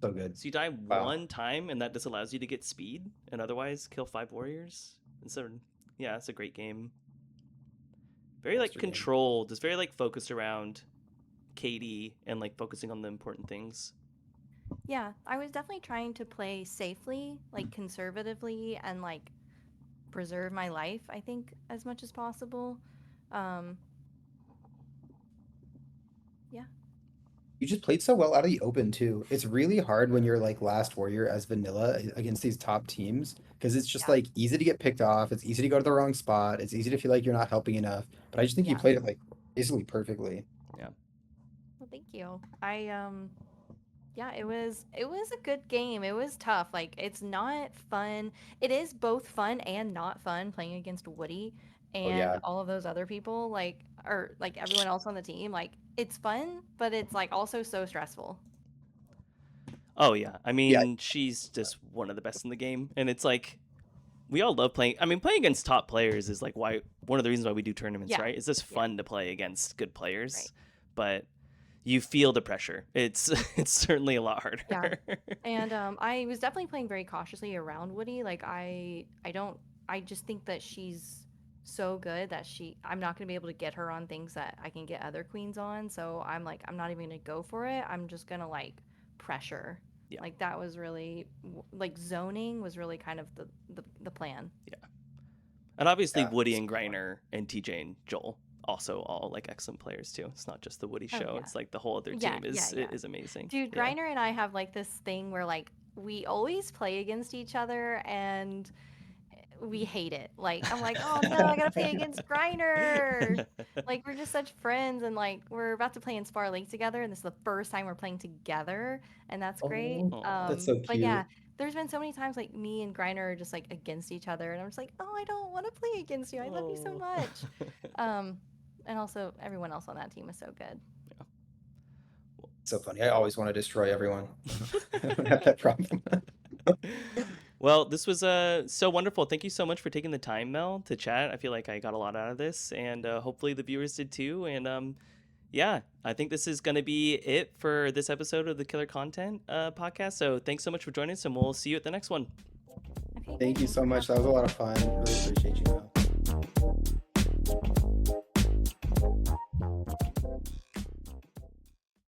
so good. So you die Wow. one time, and that just allows you to get speed, and otherwise kill 5 warriors. And so, yeah, it's a great game. Very like Monster game. controlled. It's very like focused around Katie and like focusing on the important things. Yeah, I was definitely trying to play safely, like conservatively, and like preserve my life. I think as much as possible. Um, yeah, You just played so well out of the open too. It's really hard when you're like last warrior as vanilla against these top teams because it's just yeah, like easy to get picked off. It's easy to go to the wrong spot. It's easy to feel like you're not helping enough. But I just think you yeah. played it like basically perfectly. Yeah. Well, thank you. Yeah, it was a good game. It was tough. Like it's not fun. It is both fun and not fun playing against Woody Oh and yeah. all of those other people, like or like everyone else on the team. Like it's fun, but it's like also so stressful. Oh yeah. I Yeah. mean, she's just one of the best in the game, and it's like we all love playing. I mean, playing against top players is like why one of the reasons why we do tournaments, Yeah. right? It's just Yeah. fun to play against good players, Right. but you feel the pressure. It's it's certainly a lot harder. Yeah. And I was definitely playing very cautiously around Woody. Like I just think that she's so good that I'm not going to be able to get her on things that I can get other queens on. So I'm like I'm not even going to go for it. I'm just going to like pressure. Yeah. Like that was really like zoning was really kind of the plan. Yeah. And obviously Yeah. Woody and Griner and TJ and Joel also all like excellent players too. It's not just the Woody Oh, show. yeah. It's like the whole other Yeah, team yeah, yeah. is amazing. Dude, Yeah. Griner and I have like this thing where like we always play against each other and we hate it. Like I'm like, oh no, I gotta play against Griner. Like we're just such friends, and like we're about to play in Spar Lake together, and this is the first time we're playing together, and that's great. Oh, that's so But yeah, cute. there's been so many times like me and Griner are just like against each other, and I'm just like, oh, I don't want to play against you. I love you so much. Um, and also everyone else on that team is so good. So funny. I always want to destroy everyone. I don't have that problem. Well, this was so wonderful. Thank you so much for taking the time, Mel, to chat. I feel like I got a lot out of this, and hopefully the viewers did too. And yeah, I think this is going to be it for this episode of the Killer Content podcast. So thanks so much for joining us, and we'll see you at the next one. Okay, Thank great. you so much. That was a lot of fun. Really appreciate you, Mel.